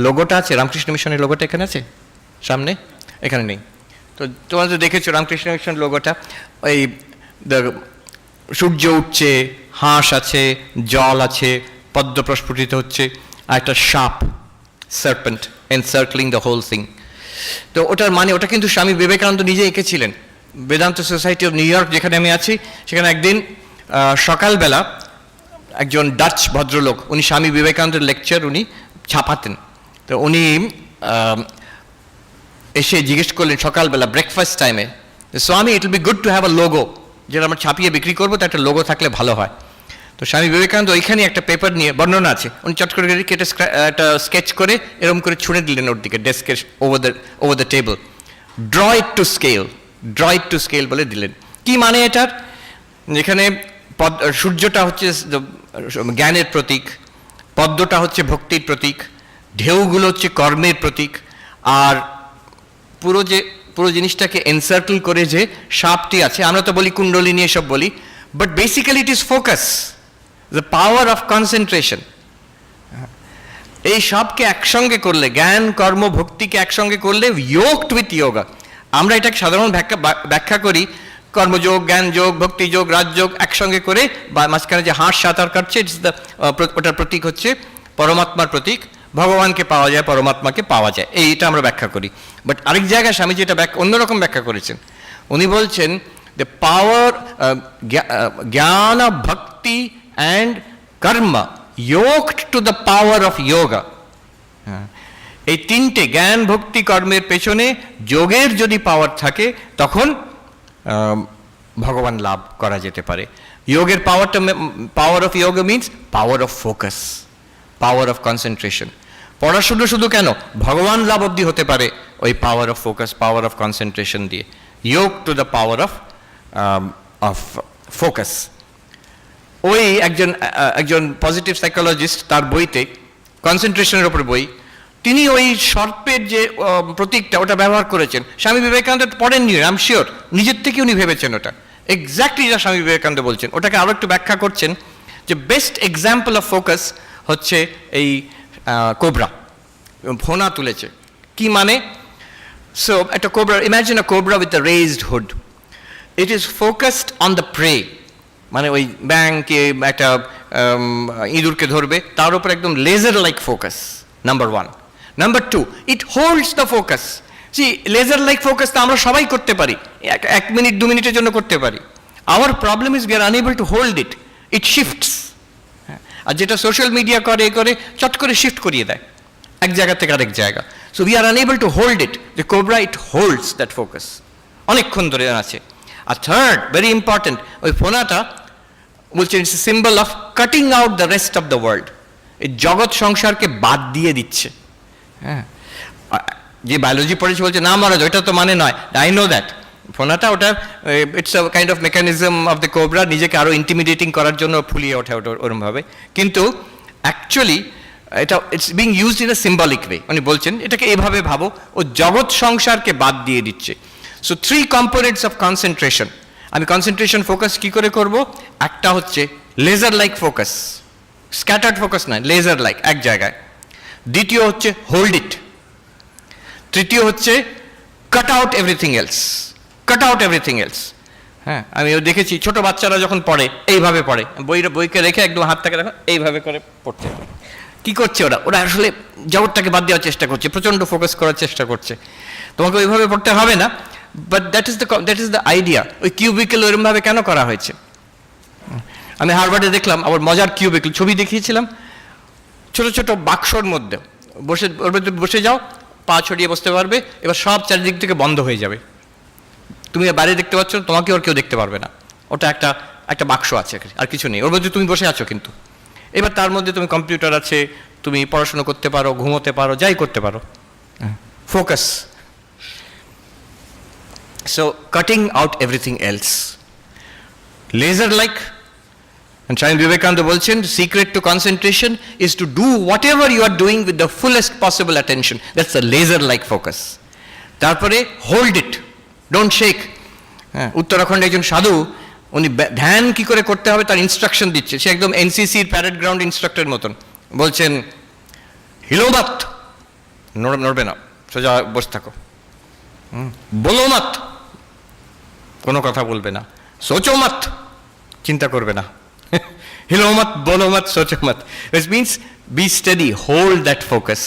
A: লোগোটা আছে, রামকৃষ্ণ মিশনের লোগোটা এখানে আছে সামনে, এখানে নেই তো, তোমরা তো দেখেছো রামকৃষ্ণ মিশন লোগোটা, ওই সূর্য উঠছে, হাঁস আছে, জল আছে, পদ্ম প্রস্ফুটিত হচ্ছে, আর একটা সাপ, serpent encircling the whole thing. তো ওটার মানে, ওটা কিন্তু স্বামী বিবেকানন্দ নিজে এঁকেছিলেন। Vedanta Society of New York যেখানে আমি আছি, সেখানে একদিন সকালবেলা একজন ডাচ ভদ্রলোক, উনি স্বামী বিবেকানন্দের লেকচার উনি ছাপাতেন, তো উনি এসে জিজ্ঞেস করলেন সকালবেলা ব্রেকফাস্ট টাইমে, স্বামী it will be good to have a logo, যেটা আমরা ছাপিয়ে বিক্রি করবো, তো একটা লোগো থাকলে ভালো হয়। তো স্বামী বিবেকানন্দ ওইখানে একটা পেপার নিয়ে, বর্ণনা আছে, উনি চট করে কেটে একটা স্কেচ করে এরকম করে ছুঁড়ে দিলেন ওর দিকে, ডেস্কের over the table, draw it to scale বলে দিলেন। কি মানে এটার? যেখানে সূর্যটা হচ্ছে জ্ঞানের প্রতীক, পদ্মটা হচ্ছে ভক্তির প্রতীক, ঢেউগুলো হচ্ছে কর্মের প্রতীক, আর পুরো জিনিসটাকে এনসার্কেল করে যে সাপটি আছে, আমরা তো বলি কুণ্ডলিনী এসব বলি, but basically it is focus, the power of concentration. এই সবকে একসঙ্গে করলে, জ্ঞান কর্ম ভক্তিকে একসঙ্গে করলে, ইয়োগড উইথ যোগা, আমরা এটাকে সাধারণ ব্যাখ্যা করি কর্মযোগ, জ্ঞান যোগ, ভক্তি যোগ, রাজযোগ একসঙ্গে করে, বা মাঝখানে যে হাঁস সাঁতার কাটছে, ওটার প্রতীক হচ্ছে পরমাত্মার প্রতীক, ভগবানকে পাওয়া যায়, পরমাত্মাকে পাওয়া যায়, এইটা আমরা ব্যাখ্যা করি। বাট আরেক জায়গায় স্বামীজি এটা অন্যরকম ব্যাখ্যা করেছেন। উনি বলছেন the power, jnana, bhakti and karma yoked to the power of yoga. এই তিনটে জ্ঞান ভক্তি কর্মের পেছনে যোগের যদি পাওয়ার থাকে, তখন ভগবান লাভ করা যেতে পারে। যোগের পাওয়ারটা, পাওয়ার অফ যোগ means power of focus, power of concentration. পড়াশুনো শুধু কেন, ভগবান লাভ অব্দি হতে পারে ওই power of focus, power of concentration দিয়ে। যোগ to the power of focus. ওই একজন পজিটিভ সাইকোলজিস্ট, তার বইতে, কনসেন্ট্রেশনের ওপর বই, তিনি ওই সর্পের যে প্রতীকটা ওটা ব্যবহার করেছেন। স্বামী বিবেকানন্দ পড়েননি, আই এম শিওর, নিজের থেকে উনি ভেবেছেন ওটা এক্স্যাক্টলি যা স্বামী বিবেকানন্দ বলছেন। ওটাকে আরও একটু ব্যাখ্যা করছেন যে বেস্ট এক্সাম্পল অফ ফোকাস হচ্ছে এই কোবরা, ফোনা তুলেছে। কি মানে? সো একটা cobra, imagine a cobra with a raised hood, it is focused on the prey, মানে ওই ব্যাংকে একটা ইঁদুরকে ধরবে, তার উপর একদম laser like focus, number one. Number two, it holds the focus. Laser like focus তো আমরা সবাই করতে পারি, 1 মিনিট 2 মিনিটের জন্য করতে পারি। Our problem is we are unable to hold it, it shifts. আর যেটা সোশ্যাল মিডিয়া করে চট করে শিফট করিয়ে দেয় এক জায়গা থেকে আরেক জায়গা। So we are unable to hold it. The cobra, it holds that focus, অনেকক্ষণ ধরে আছে। আর থার্ড, ভেরি ইম্পর্টেন্ট, ওই ফোনাটা বলছেন it's a symbol of cutting out the rest of the world. এই জগৎ সংসারকে বাদ দিয়ে দিচ্ছে। হ্যাঁ, যে বায়োলজি পড়েছে বলছে না মহারাজ ওইটা তো মানে নয়, আই নো দ্যাট। ফোনাটা ওটা it's a kind of mechanism of the cobra, নিজেকে আরও ইন্টিমিডেটিং করার জন্য ফুলিয়ে ওঠে ওটা ওরমভাবে। কিন্তু অ্যাকচুয়ালি এটা it's being used in a symbolic way. উনি বলছেন এটাকে এভাবে ভাবো, ও জগৎ সংসারকে বাদ দিয়ে দিচ্ছে। So 3 components of concentration. আমি কনসেন্ট্রেশন ফোকাস কি করে করব? একটা হচ্ছে laser like focus, scattered focus নয়, লেজার লাইক এক জায়গায়। দ্বিতীয় হচ্ছে হোল্ড ইট। তৃতীয় হচ্ছে cut out everything else, cut out everything else. হ্যাঁ, আমি দেখেছি ছোট বাচ্চারা যখন পড়ে এইভাবে পড়ে, বইকে রেখে একদম হাতটাকে দেখো এইভাবে করে পড়ছে। কি করছে ওরা? ওরা আসলে জগৎটাকে বাদ দেওয়ার চেষ্টা করছে, প্রচণ্ড ফোকাস করার চেষ্টা করছে। তোমাকে ওইভাবে পড়তে হবে না, but that is the idea. ওই কিউবিকেল ওইরকমভাবে কেন করা হয়েছে? আমি হারভার্ডে দেখলাম, আবার মজার কিউবিকেল ছবি দেখিয়েছিলাম, ছোট ছোট বাক্সর মধ্যে ওর মধ্যে বসে যাও, পা ছড়িয়ে বসতে পারবে, এবার সব চারিদিক থেকে বন্ধ হয়ে যাবে। তুমি বাইরে দেখতে পাচ্ছ, তোমাকে আর কেউ দেখতে পারবে না। ওটা একটা বাক্স আছে, আর কিছু নেই, ওর মধ্যে তুমি বসে আছো কিন্তু। এবার তার মধ্যে তুমি কম্পিউটার আছে, তুমি পড়াশোনা করতে পারো, ঘুমোতে পারো, যাই করতে পারো। Focus. So cutting out everything else, laser like. Swami Vivekananda বলছেন secret to concentration is to do whatever you are doing with the fullest possible attention. That's a laser like focus. তারপরে হোল্ড ইট, ডোন্ট শেক। হ্যাঁ, উত্তরাখণ্ডে একজন সাধু, উনি ধ্যান কি করে করতে হবে তার ইনস্ট্রাকশন দিচ্ছে। সে একদম এনসিসির প্যারেড গ্রাউন্ড ইনস্ট্রাক্টরের মতন। বলছেন হিলো মাত, নড়বে না, সোজা বসে থাকো। বলো মাত, কোনো কথা বলবে না। সোচো মাত, চিন্তা করবে না। হিলো মাত, বলো মাত, সোচো মাত। Which means be steady, hold that focus,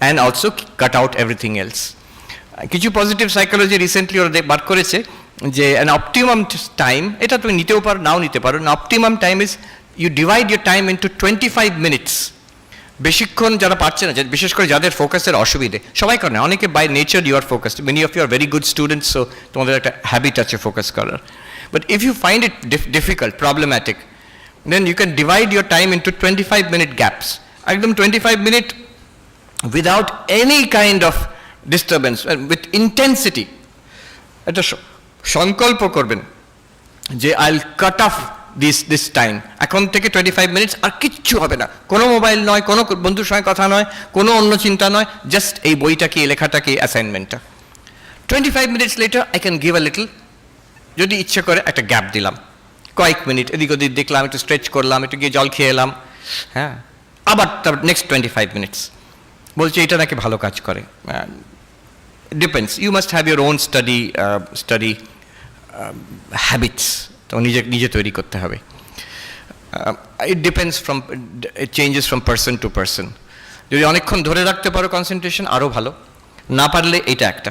A: and also cut out everything else. কিছু পজিটিভ সাইকোলজি রিসেন্টলি ওরা বার করেছে যে an optimum time, এটা তুমি নিতেও পারো নাও নিতে পারো। an optimum time is you divide your time into 25 minutes. বেশিক্ষণ যারা পারছে না, বিশেষ করে যাদের ফোকাসের অসুবিধে, সবাই করে না, অনেকে by nature you are focused, many of you are very good students, so তোমাদের একটা হ্যাবিট আছে ফোকাস করার। But if you find it difficult, problematic, then you can divide your time into 25-minute gaps. একদম 25 minute without any kind of disturbance, with intensity. একটা সংকল্প করবেন যে I will cut off this time, এখন থেকে 25 minutes আর কিচ্ছু হবে না, কোনো মোবাইল নয়, কোনো বন্ধুর সঙ্গে কথা নয়, কোনো অন্য চিন্তা নয়, জাস্ট এই বইটা কি, লেখাটা কি, অ্যাসাইনমেন্টটা। 25 minutes later I can give a little, যদি ইচ্ছে করে একটা গ্যাপ দিলাম, কয়েক মিনিট এদিক ওদিক দেখলাম, একটু স্ট্রেচ করলাম, একটু গিয়ে জল খেয়ে এলাম, হ্যাঁ, আবার তার নেক্সট 25 মিনিটস। বলছে এটা নাকি ভালো কাজ করে। Depends, you must have your own study habits, তো নিজে তৈরি করতে হবে। It depends from, it changes from person to person. যদি অনেকক্ষণ ধরে রাখতে পারো কনসেন্ট্রেশন আরও ভালো, না পারলে এটা একটা।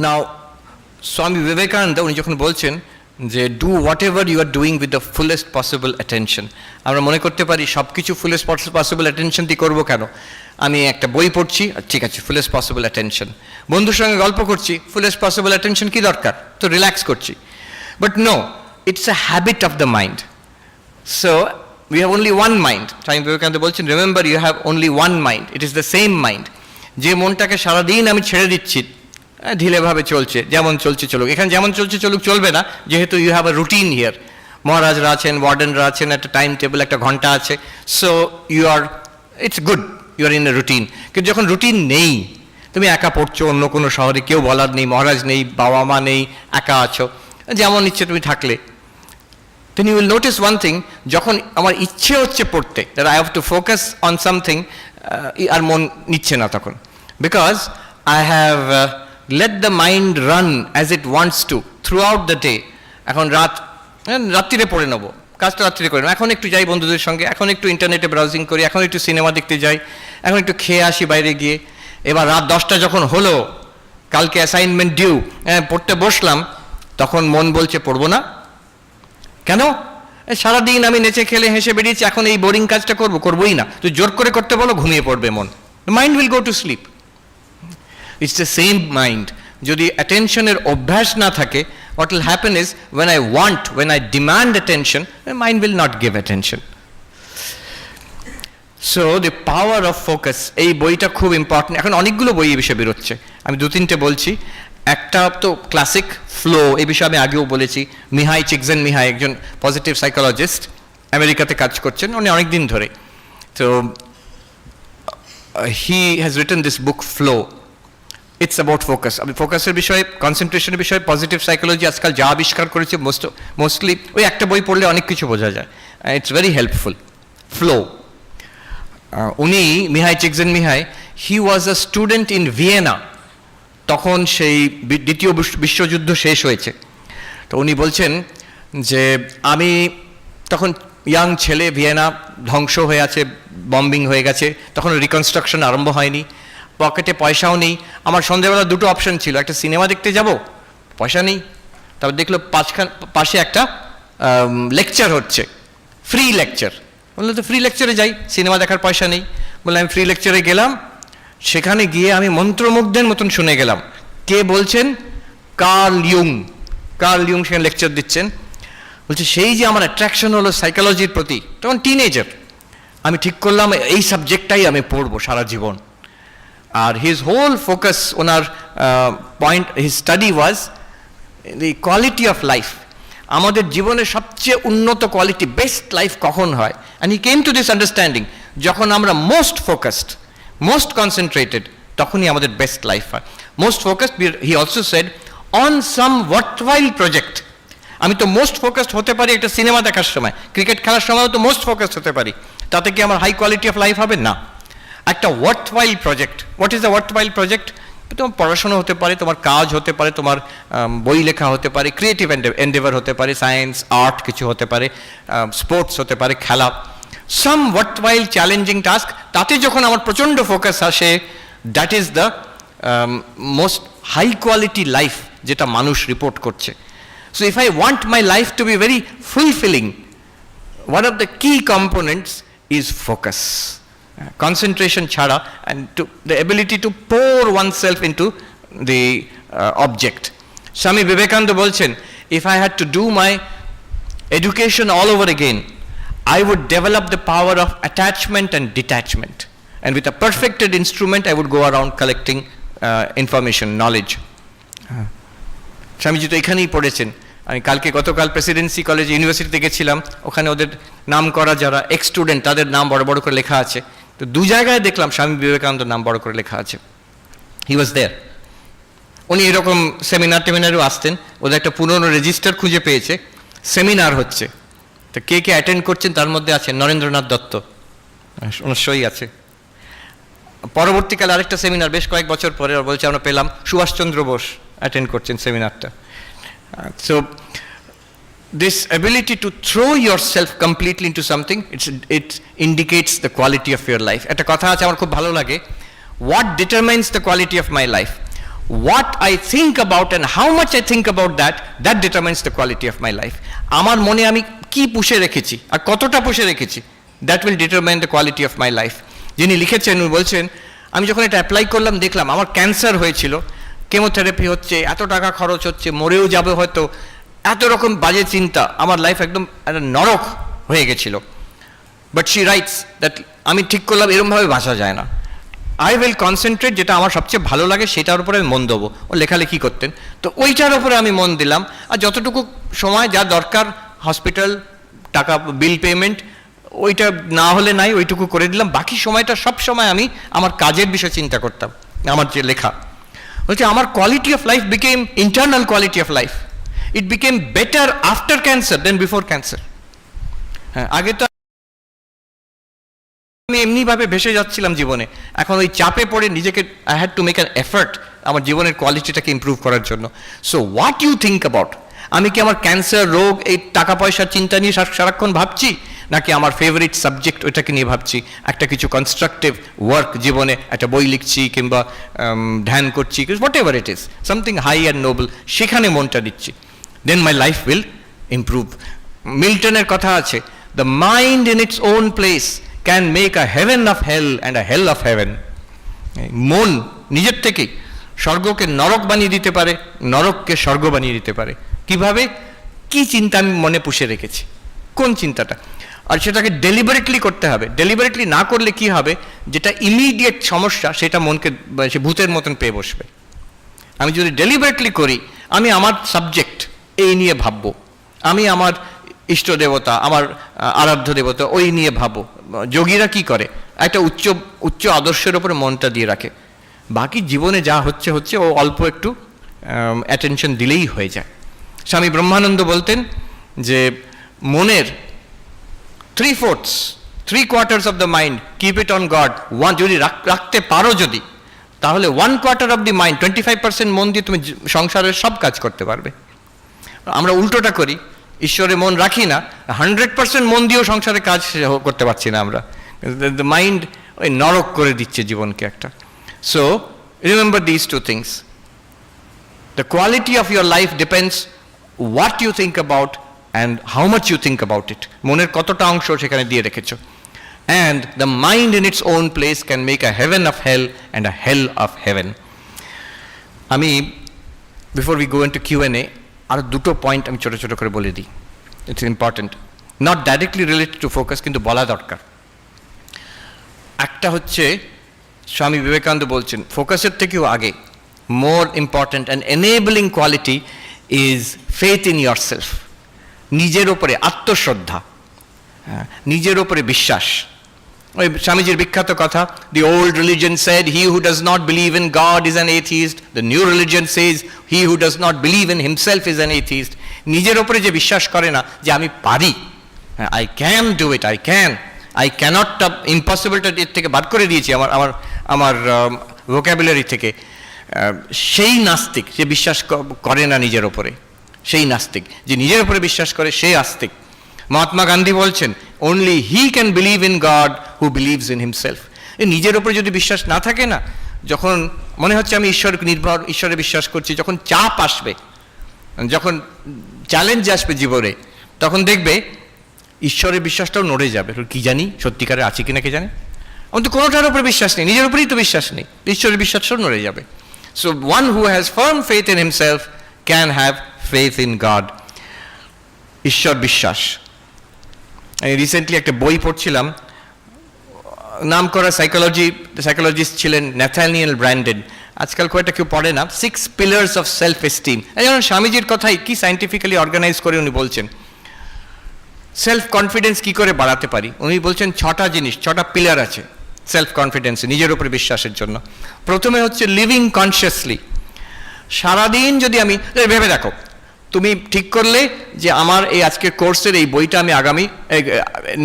A: নাও স্বামী বিবেকানন্দ উনি যখন বলছেন যে do whatever you are doing with the fullest possible attention, আমরা মনে করতে পারি সব কিছু ফুলেস্ট পসিবল অ্যাটেনশন দিয়ে করবো কেন? আমি একটা বই পড়ছি, ঠিক আছে, ফুলেস্ট পসিবল অ্যাটেনশন। বন্ধুর সঙ্গে গল্প করছি, ফুলেস্ট পসিবল অ্যাটেনশন কি দরকার, তো রিল্যাক্স করছি। But no, it's a habit of the mind. So we have only one mind. Swami Vivekananda বলছেন remember you have only one mind, it is the same mind. যে মনটাকে সারাদিন আমি ছেড়ে দিচ্ছি, ঢিলেভাবে চলছে, যেমন চলছে চলুক, এখানে যেমন চলছে চলুক চলবে না, যেহেতু you have a routine here. মহারাজরা আছেন, ওয়ার্ডেনরা আছেন, একটা টাইম টেবিল, একটা ঘন্টা আছে, so you are, it's good, you are in a routine. কিন্তু যখন রুটিন নেই, তুমি একা পড়ছো, অন্য কোনো শহরে কেউ বলার নেই, মহারাজ নেই, বাবা মা নেই, একা আছো, যেমন ইচ্ছে তুমি থাকলে, then you will notice one thing, যখন আমার ইচ্ছে হচ্ছে পড়তে, that I have to focus on something, আর মন নিচ্ছে না তখন, because I have let the mind run as it wants to throughout the day. এখন রাত্রিরে পড়ে নেবো, কাজটা রাত্রিরে করে নেবো, এখন একটু যাই বন্ধুদের সঙ্গে, এখন একটু ইন্টারনেটে ব্রাউজিং করি, এখন একটু সিনেমা দেখতে যাই, এখন একটু খেয়ে আসি বাইরে গিয়ে। এবার রাত 10টা যখন হলো, কালকে অ্যাসাইনমেন্ট ডিউ, পড়তে বসলাম, তখন মন বলছে পড়বো না। কেন? সারাদিন আমি নেচে খেলে হেসে বেরিয়েছি, এখন এই বোরিং কাজটা করবোই না। তুই জোর করে করতে বলো, ঘুমিয়ে পড়বে মন, mind will go to sleep. It's the same mind. যদি অ্যাটেনশনের অভ্যাস না থাকে, what will happen is when I demand attention, the mind will not give attention. So the power of focus, এই বইটা খুব ইম্পর্টেন্ট। এখন অনেকগুলো বই এই বিষয়ে বেরোচ্ছে, আমি দু তিনটে বলছি। একটা তো ক্লাসিক ফ্লো, এই বিষয়ে আমি আগেও বলেছি। মিহাই চিকজেনমিহাই একজন পজিটিভ সাইকোলজিস্ট, আমেরিকাতে কাজ করছেন উনি অনেক দিন ধরে। তো he has written this book flow. It's about focus. আমি ফোকাসের বিষয়ে, কনসেন্ট্রেশনের বিষয়ে পজিটিভ সাইকোলজি আজকাল যা আবিষ্কার করেছে মোস্টলি ওই একটা বই পড়লে অনেক কিছু বোঝা যায়। It's very helpful. ফ্লো, উনি মিহাই চিকজেনমিহাই, হি ওয়াজ আ স্টুডেন্ট ইন ভিয়েনা। তখন সেই দ্বিতীয় বিশ্বযুদ্ধ শেষ হয়েছে। তো উনি বলছেন যে আমি তখন ইয়াং ছেলে, ভিয়েনা ধ্বংস হয়ে আছে, বম্বিং হয়ে গেছে, তখন রিকনস্ট্রাকশন আরম্ভ হয়নি, পকেটে পয়সাও নেই। আমার সন্ধ্যেবেলা দুটো অপশন ছিল, একটা সিনেমা দেখতে যাব, পয়সা নেই, তারপর দেখলো পাশে একটা লেকচার হচ্ছে, ফ্রি লেকচার। বললো তো ফ্রি লেকচারে যাই, সিনেমা দেখার পয়সা নেই। বললাম আমি ফ্রি লেকচারে গেলাম, সেখানে গিয়ে আমি মন্ত্রমুগ্ধের মতন শুনে গেলাম। কে বলছেন? কার্ল ইয়ুং সেখানে লেকচার দিচ্ছেন। বলছে সেই যে আমার অ্যাট্রাকশন হলো সাইকোলজির প্রতি, তখন টিনেজার, আমি ঠিক করলাম এই সাবজেক্টটাই আমি পড়বো সারা জীবন। আর হিজ হোল ফোকাস, ওনার point, his study was the quality of life. আমাদের জীবনের সবচেয়ে উন্নত কোয়ালিটি, বেস্ট লাইফ কখন হয়? And he came to this understanding, যখন আমরা মোস্ট ফোকাসড, মোস্ট কনসেন্ট্রেটেড, তখনই আমাদের বেস্ট লাইফ হয়। Most focused, he also said, on some worthwhile project. আমি তো মোস্ট ফোকাসড হতে পারি একটা সিনেমা দেখার সময়, ক্রিকেট খেলার সময়ও তো মোস্ট ফোকাসড হতে পারি, তাতে কি আমার হাই কোয়ালিটি অফ লাইফ হবে? না। একটা worthwhile project. What is the worthwhile project? তোমার পড়াশোনা হতে পারে, তোমার কাজ হতে পারে, তোমার বই লেখা হতে পারে, ক্রিয়েটিভ এন্ডেভার হতে পারে, সায়েন্স আর্ট কিছু হতে পারে, স্পোর্টস হতে পারে, খেলা, সাম ওয়ার্থওয়াইল চ্যালেঞ্জিং টাস্ক। তাতে যখন আমার প্রচণ্ড ফোকাস আসে, that is the most high quality life, যেটা মানুষ রিপোর্ট করছে। So if I want my life to be very fulfilling, one of the key components is focus, concentration chhada, and the ability to pour oneself into the object. Swami Vivekananda bolchen, if I had to do my education all over again, I would develop the power of attachment and detachment, and with a perfected instrument I would go around collecting information, knowledge. Swamiji তো এখানেই পড়েছেন। আমি গতকাল Presidency college ইউনিভার্সিটিতে গেছিলাম, ওখানে ওদের নাম করা যারা এক্স স্টুডেন্ট, তাদের নাম বড় বড় করে লেখা আছে। তো দু জায়গায় দেখলাম স্বামী বিবেকানন্দের নাম বড় করে লেখা আছে। হি ওয়াজ দেয়ার। উনি এরকম সেমিনারেও আসতেন। ওদের একটা পুরনো রেজিস্টার খুঁজে পেয়েছে, সেমিনার হচ্ছে। তো কে কে অ্যাটেন্ড করছেন তার মধ্যে আছেন নরেন্দ্রনাথ দত্ত, ওনার সই আছে। পরবর্তীকালে আরেকটা সেমিনার বেশ কয়েক বছর পরে বলছে আমরা পেলাম সুভাষচন্দ্র বোস অ্যাটেন্ড করছেন সেমিনারটা। So this ability to throw yourself completely into something, it indicates the quality of your life. একটা কথা আছে আমার খুব ভালো লাগে, what determines the quality of my life? What I think about and how much I think about that determines the quality of my life. আমার মনে আমি কি পুষে রেখেছি আর কতটা পুষে রেখেছি, that will determine the quality of my life. যিনি লিখেছেন উনি বলছেন, আমি যখন এটা অ্যাপ্লাই করলাম দেখলাম আমার ক্যান্সার হয়েছিল, কেমোথেরাপি হচ্ছে, এত টাকা খরচ হচ্ছে, মরেও যাবে হয়তো, এত রকম বাজে চিন্তা, আমার লাইফ একদম একটা নরক হয়ে গেছিল। বাট শি রাইটস দ্যাট আমি ঠিক করলাম এরকমভাবে বাঁচা যায় না, আই উইল কনসেন্ট্রেট, যেটা আমার সবচেয়ে ভালো লাগে সেটার উপরে আমি মন দেবো। ও লেখালেখি করতেন, তো ওইটার উপরে আমি মন দিলাম, আর যতটুকু সময় যা দরকার হসপিটাল, টাকা, বিল পেমেন্ট, ওইটা না হলে নাই, ওইটুকু করে দিলাম। বাকি সময়টা সব সময় আমি আমার কাজের বিষয়ে চিন্তা করতাম, আমার যে লেখা। বলছে আমার quality of life became internal quality of life, it became better after cancer than before cancer. হ্যাঁ, আগে তো আমি এমনিভাবে ভেসে যাচ্ছিলাম জীবনে, এখন ওই চাপে পড়ে নিজেকে I had to make an effort আমার জীবনের কোয়ালিটিটাকে ইমপ্রুভ করার জন্য। So what you think about, আমি কি আমার ক্যান্সার, রোগ, এই টাকা পয়সার চিন্তা নিয়ে সারাক্ষণ ভাবছি, নাকি আমার ফেভারিট সাবজেক্ট ওইটাকে নিয়ে ভাবছি, একটা কিছু কনস্ট্রাকটিভ ওয়ার্ক জীবনে, একটা বই লিখছি কিংবা ধ্যান করছি, whatever it is, something high and noble, সেখানে মনটা দিচ্ছি। then my life will improve. মিল্টনের কথা আছে, the mind in its own place can make a heaven of hell and a hell of heaven. মন নিজের থেকেই স্বর্গকে নরক বানিয়ে দিতে পারে, নরককে স্বর্গ বানিয়ে দিতে পারে। কিভাবে? কি চিন্তা আমি মনে পুষে রেখেছি, কোন চিন্তাটা, আর সেটাকে ডেলিবারেটলি করতে হবে। ডেলিবারেটলি না করলে কি হবে, যেটা ইমিডিয়েট সমস্যা সেটা মনকে সে ভূতের মতন পেয়ে বসবে। আমি যদি ডেলিবারেটলি করি, আমি আমার সাবজেক্ট এই নিয়ে ভাববো, আমি আমার ইষ্ট দেবতা, আমার আরাধ্য দেবতা ওই নিয়ে ভাবো। যোগীরা কি করে, একটা উচ্চ আদর্শের ওপরে মনটা দিয়ে রাখে, বাকি জীবনে যা হচ্ছে হচ্ছে ও অল্প একটু অ্যাটেনশন দিলেই হয়ে যায়। স্বামী ব্রহ্মানন্দ বলতেন যে মনের 3/4 of the mind keep it on god. যদি রাখতে পারো যদি, তাহলে 1/4 অফ দি মাইন্ড 25% মন দিয়ে তুমি সংসারের সব কাজ করতে পারবে। আমরা উল্টোটা করি, ঈশ্বরে মন রাখি না, 100% মন দিয়েও সংসারে কাজ করতে পারছি না আমরা। দ্য মাইন্ড ওই নরক করে দিচ্ছে জীবনকে একটা। So remember this two things, the quality of your life depends what you think about and how much you think about it. মনের কতটা অংশ সেখানে দিয়ে রেখেছো। And the mind in its own place can make a heaven of hell and a hell of heaven. আমি before we go into Q&A আর দুটো point আমি ছোটো ছোটো করে বলে দিই, it's important, not directly related to focus, কিন্তু বলা দরকার। একটা হচ্ছে স্বামী বিবেকানন্দ বলছেন ফোকাসের থেকেও আগে more important and enabling quality is faith in your self. নিজের ওপরে আত্মশ্রদ্ধা, নিজের ওপরে বিশ্বাস। ওই স্বামীজির বিখ্যাত কথা, the old religion said he who does not believe in God is an atheist, the new religion says he who does not believe in himself is an atheist. নিজের ওপরে যে বিশ্বাস করে না যে আমি পারি, I can do it, I ক্যানটটা ইম্পসিবলটা এর থেকে বাদ করে দিয়েছি আমার ভোক্যাবুলারি থেকে, সেই নাস্তিক। যে বিশ্বাস করে না নিজের ওপরে, সেই নাস্তিক। যে নিজের ওপরে বিশ্বাস করে সেই আস্তিক। মহাত্মা গান্ধী বলছেন only he can believe in God who believes in himself. নিজের ওপরে যদি বিশ্বাস না থাকে না, যখন মনে হচ্ছে আমি ঈশ্বরে বিশ্বাস করছি, যখন চাপ আসবে, যখন চ্যালেঞ্জ আসবে জীবনে, তখন দেখবে ঈশ্বরের বিশ্বাসটাও নড়ে যাবে। কি জানি সত্যিকারে আছে কিনা কে জানে, আমার তো কোনোটার উপরে বিশ্বাস নেই, নিজের উপরেই তো বিশ্বাস নেই, ঈশ্বরের বিশ্বাসটাও নড়ে যাবে। So one who has firm faith in himself can have faith in God. ঈশ্বর বিশ্বাস। আমি রিসেন্টলি একটা বই পড়ছিলাম, নাম করা সাইকোলজিস্ট ছিলেন ন্যাথানিয়েল ব্র্যান্ডেন, আজকাল খুব একটা কেউ পড়ে না, 6 pillars of self esteem। যেমন স্বামীজির কথাই কি সায়েন্টিফিক্যালি অর্গানাইজ করে উনি বলছেন সেলফ কনফিডেন্স কি করে বাড়াতে পারি। উনি বলছেন 6টা জিনিস, 6টা পিলার আছে সেলফ কনফিডেন্স, নিজের উপরে বিশ্বাসের জন্য। প্রথমে হচ্ছে লিভিং কনসিয়াসলি। সারাদিন যদি আমি ভেবে দেখো, তুমি ঠিক করলে যে আমার এই আজকের কোর্সের এই বইটা আমি আগামী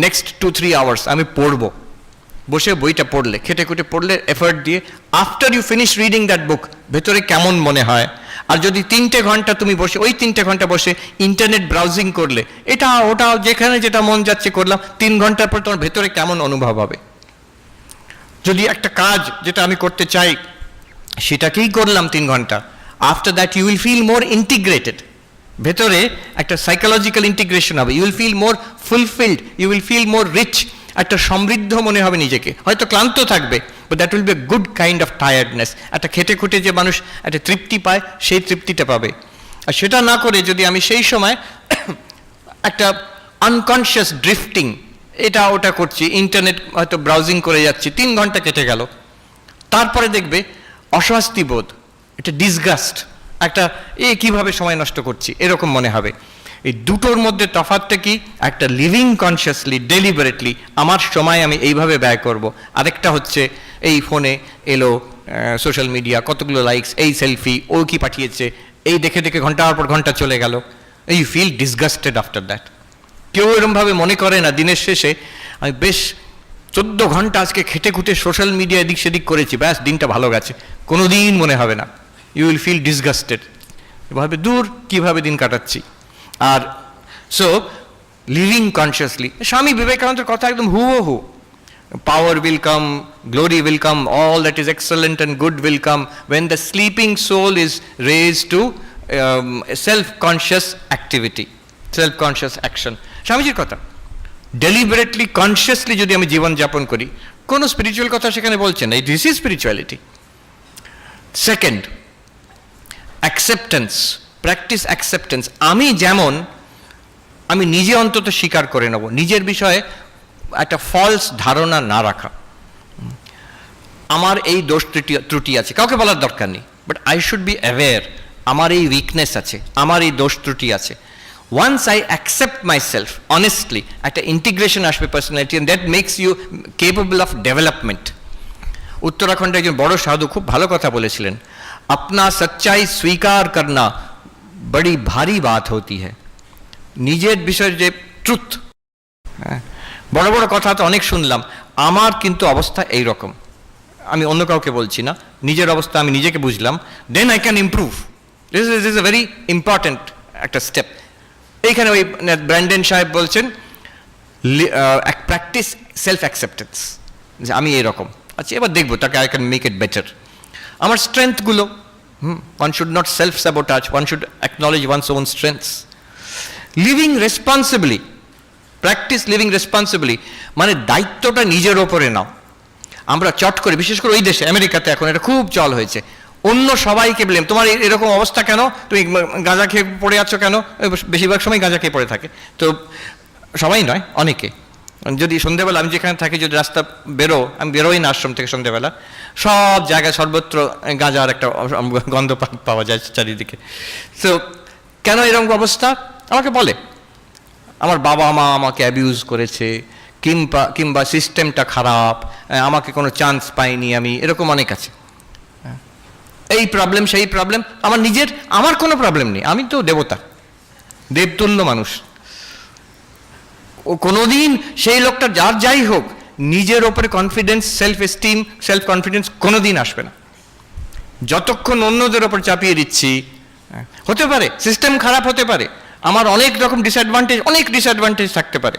A: নেক্সট 2-3 আওয়ার্স আমি পড়বো, বসে বইটা পড়লে, খেটে খুটে পড়লে, এফার্ট দিয়ে, after you finish reading that book ভেতরে কেমন মনে হয়। আর যদি 3টে ঘন্টা তুমি বসে ওই 3টে ঘন্টা বসে ইন্টারনেট ব্রাউজিং করলে, এটা ওটা যেখানে যেটা মন যাচ্ছে করলাম, 3 ঘন্টার পর তোমার ভেতরে কেমন অনুভব হবে। যদি একটা কাজ যেটা আমি করতে চাই সেটাকেই করলাম 3 ঘন্টা, after that you will feel more integrated. ভেতরে একটা সাইকোলজিক্যাল ইন্টিগ্রেশন হবে, you will feel more fulfilled, you will feel more rich. একটা সমৃদ্ধ মনে হবে নিজেকে, হয়তো ক্লান্ত থাকবে, but that will be a good kind of tiredness. একটা খেটে খুঁটে যে মানুষ একটা তৃপ্তি পায়, সেই তৃপ্তিটা পাবে। আর সেটা না করে যদি আমি সেই সময় একটা আনকনশিয়াস ড্রিফটিং, এটা ওটা করছি, ইন্টারনেট হয়তো ব্রাউজিং করে যাচ্ছি, 3 ঘন্টা কেটে গেল, তারপরে দেখবে অস্বস্তি বোধ, এটা ডিসগাস্ট, একটা কিভাবে সময় নষ্ট করছি এরকম মনে হবে। এই দুটোর মধ্যে তফাৎটা কি? একটা লিভিং কনসিয়াসলি, ডেলিবারেটলি আমার সময় আমি এইভাবে ব্যয় করব, আরেকটা হচ্ছে এই ফোনে এলো সোশ্যাল মিডিয়া, কতগুলো লাইকস, এই সেলফি, ও কি পাঠিয়েছে, এই দেখে দেখে ঘন্টার পর ঘন্টা চলে গেল। You feel disgusted after that. কেউ এরমভাবে মনে করে না দিনের শেষে আমি বেশ 14 ঘন্টা আজকে খেটে খুঁটে সোশ্যাল মিডিয়া এদিক সেদিক করেছি, ব্যাস দিনটা ভালো গেছে, কোনো দিন মনে হবে না। ইউ উইল ফিল ডিসগাস্টেড, এভাবে দূর কীভাবে দিন কাটাচ্ছি। আর সো লিভিং কনসিয়াসলি, স্বামী বিবেকানন্দের কথা একদম হুবহু, power will come, glory will come, all that is excellent and good will come when the sleeping soul is raised to self conscious activity, self conscious action. স্বামীজির কথা, ডেলিবারেটলি কনসিয়াসলি যদি আমি জীবনযাপন করি, কোনো স্পিরিচুয়াল কথা সেখানে বলছেন না, this is spirituality. Second, acceptance, practice acceptance. আমি যেমন, আমি নিজে অন্তত স্বীকার করে নেব, নিজের বিষয়ে একটা ফলস ধারণা না রাখা। আমার এই দোষ ত্রুটি আছে, কাউকে বলার দরকার নেই, but I should be aware আমার এই উইকনেস আছে, আমার এই দোষ ত্রুটি আছে। Once I accept my self honestly, একটা ইন্টিগ্রেশন আসবে personality, and that makes you capable of development. উত্তরাখণ্ডে একজন বড় সাধু খুব ভালো কথা বলেছিলেন, আপনা সচ্চাই স্বীকার করনা বড়ি ভারী বাত হতি হ্যায়। নিজের বিষয়ের যে ট্রুথ, হ্যাঁ, বড় বড় কথা তো অনেক শুনলাম, আমার কিন্তু অবস্থা এই রকম, আমি অন্য কাউকে বলছি না, নিজের অবস্থা আমি নিজেকে বুঝলাম, then I can improve. This is a very important একটা স্টেপ। এইখানে ওই ব্র্যান্ডন সাহেব বলছেন প্র্যাকটিস সেলফ অ্যাকসেপ্টেন্স, যে আমি এরকম আচ্ছা, এবার দেখবো তাকে I can make it better. আমার স্ট্রেংথগুলো, one should not self sabotage, one should acknowledge one's own strengths. Living responsibly, practice living responsibly, মানে দায়িত্বটা নিজের ওপরে নাও। আমরা চট করে, বিশেষ করে ওই দেশে আমেরিকাতে এখন এটা খুব চল হয়েছে, অন্য সবাইকে ব্লেম, তোমার এরকম অবস্থা কেন, তুমি গাঁজা খেয়ে পড়ে আছো কেন, বেশিরভাগ সময় গাঁজা খেয়ে পড়ে থাকে। তো সবাই নয়, অনেকে। যদি সন্ধ্যেবেলা আমি যেখানে থাকি, যদি রাস্তা আমি বেরোই না আশ্রম থেকে সন্ধ্যেবেলা, সব জায়গায় সর্বত্র গাঁজার একটা গন্ধ পাওয়া যায় চারিদিকে। তো কেন এরকম অবস্থা, আমাকে বলে আমার বাবা মা আমাকে অ্যাবিউজ করেছে, কিংবা সিস্টেমটা খারাপ, আমাকে কোনো চান্স পাইনি আমি, এরকম অনেক আছে। এই প্রবলেম সেই প্রবলেম, আমার কোনো প্রবলেম নেই, আমি তো দেবতা, দেবতুল্য মানুষ। ও কোনোদিন সেই লোকটা যাই হোক, নিজের ওপরে confidence, self esteem, self confidence কোনোদিন আসবে না যতক্ষণ অন্যদের ওপর চাপিয়ে দিচ্ছি। হতে পারে সিস্টেম খারাপ হতে পারে, আমার অনেক রকম ডিসঅ্যাডভান্টেজ থাকতে পারে,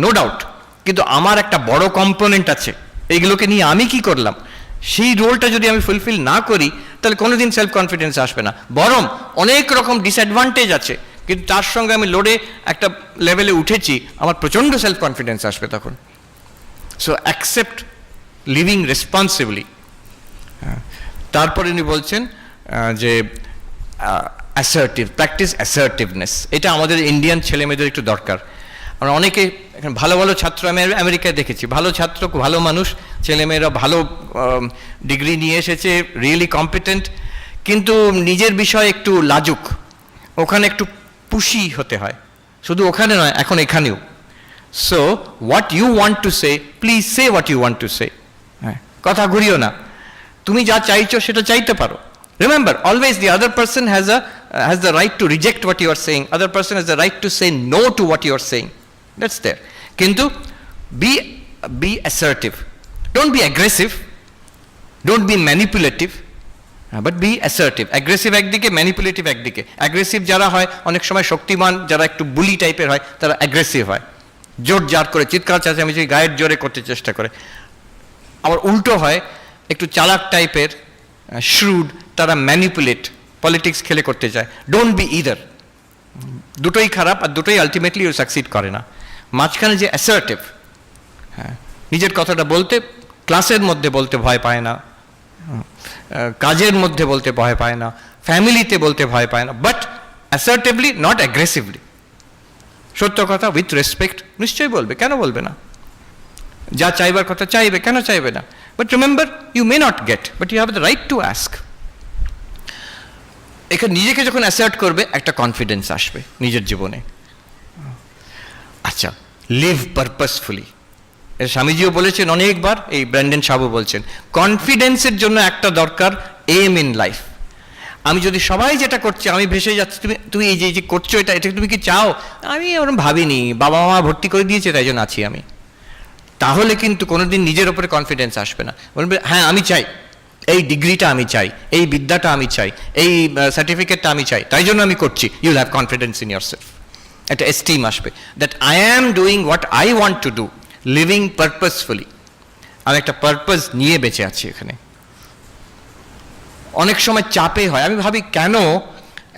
A: নো ডাউট, কিন্তু আমার একটা বড় কম্পোনেন্ট আছে, এইগুলোকে নিয়ে আমি কি করলাম, সেই রোলটা যদি আমি ফুলফিল না করি, তাহলে কোনোদিন সেলফ কনফিডেন্স আসবে না। বরং অনেক রকম ডিসঅ্যাডভান্টেজ আছে, কিন্তু তার সঙ্গে আমি লড়ে একটা লেভেলে উঠেছি, আমার প্রচণ্ড সেলফ কনফিডেন্স আসবে তখন। So accept living responsibly. তারপরে উনি বলছেন যে অ্যাসার্টিভ, প্র্যাকটিস অ্যাসার্টিভনেস। এটা আমাদের ইন্ডিয়ান ছেলেমেয়েদের একটু দরকার। আমরা অনেকে ভালো ভালো ছাত্র, আমি আমেরিকায় দেখেছি, ভালো ছাত্র, ভালো মানুষ, ছেলেমেয়েরা ভালো ডিগ্রি নিয়ে এসেছে, রিয়েলি কম্পিটেন্ট, কিন্তু নিজের বিষয়ে একটু লাজুক, ওখানে একটু পুশি হতে হয়, শুধু ওখানে নয়, এখন এখানেও। So what you want to say, please say what you want to say. হ্যাঁ, কথা ঘুরিও না, তুমি যা চাইছো সেটা চাইতে পারো। Remember, always the other person has the right to reject what you are saying. Other person has the right to say no to what you are saying. That's there. Kintu be assertive. Don't be aggressive. Don't be manipulative. But be assertive. Aggressive একদিকে, manipulative একদিকে। Aggressive যারা হয় অনেক সময় শক্তিমান, যারা একটু বুলি টাইপের হয়, তারা aggressive হয়, জোর জার করে চিৎকার চেঁচামেচি গায়ের জোরে করতে চেষ্টা করে। আবার উল্টো হয়, একটু চালাক টাইপের, শ্রুড, তারা ম্যানিপুলেট, পলিটিক্স খেলে করতে চায়। ডোন্ট বি ইদার, দুটোই খারাপ, আর দুটোই আলটিমেটলি ও সাকসিড করে না। মাঝখানে যে অ্যাসার্টিভ, হ্যাঁ, নিজের কথাটা বলতে, ক্লাসের মধ্যে বলতে ভয় পায় না, কাজের মধ্যে বলতে ভয় পায় না, ফ্যামিলিতে বলতে ভয় পায় না, বাট অ্যাসার্টিভলি, নট অ্যাগ্রেসিভলি। সত্য কথা উইথ রেসপেক্ট নিশ্চয়ই বলবে, কেন বলবে না? যা চাইবার কথা চাইবে, কেন চাইবে না? But remember, you may not get, but you have the right to ask. এখানে নিজেকে যখন অ্যাসার্ট করবে, একটা কনফিডেন্স আসবে নিজের জীবনে। আচ্ছা, লিভ পারপাসফুলি। স্বামীজিও বলেছেন অনেকবার, এই ব্র্যান্ডন সাবু বলছেন, কনফিডেন্সের জন্য একটা দরকার এম ইন লাইফ। আমি যদি সবাই যেটা করছে আমি ভেসে যাচ্ছি, তুমি এই যে করছো, এটা তুমি কি চাও? আমি ওরকম ভাবিনি, বাবা মা ভর্তি করে দিয়েছে তাই জন্য আছি আমি। তাহলে কিন্তু কোনোদিন নিজের ওপরে কনফিডেন্স আসবে না। বলবে হ্যাঁ আমি চাই, এই ডিগ্রিটা আমি চাই, এই বিদ্যাটা আমি চাই, এই সার্টিফিকেটটা আমি চাই, তাই জন্য আমি করছি। You will have confidence in yourself, একটা এস্টিম আসবে, that I am doing what I want to do, living purposefully. আমি একটা পারপাস নিয়ে বেঁচে আছি এখানে। অনেক সময় চাপে হয়, আমি ভাবি কেন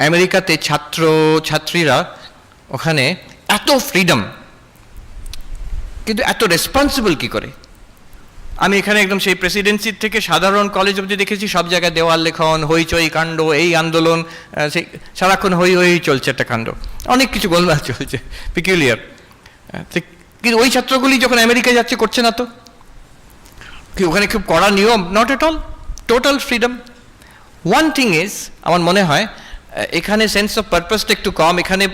A: আমেরিকাতে ছাত্র ছাত্রীরা ওখানে এত ফ্রিডম, কিন্তু এত রেসপন্সিবল কি করে? আমি এখানে একদম সেই প্রেসিডেন্সির থেকে সাধারণ কলেজ অবধি দেখেছি সব জায়গায় দেওয়াল লেখন, হইচই কাণ্ড, এই আন্দোলন, সেই সারাক্ষণ হই হই চলছে একটা কাণ্ড, অনেক কিছু গোলমাল চলছে, পিকুলিয়ার। কিন্তু ওই ছাত্রগুলি যখন আমেরিকায় যাচ্ছে করছে না তো, কি ওখানে খুব কড়া নিয়ম? Not at all, total freedom. One thing is, আমার মনে হয় এখানে সেন্স অফ পারপাসটা একটু কম। এখানে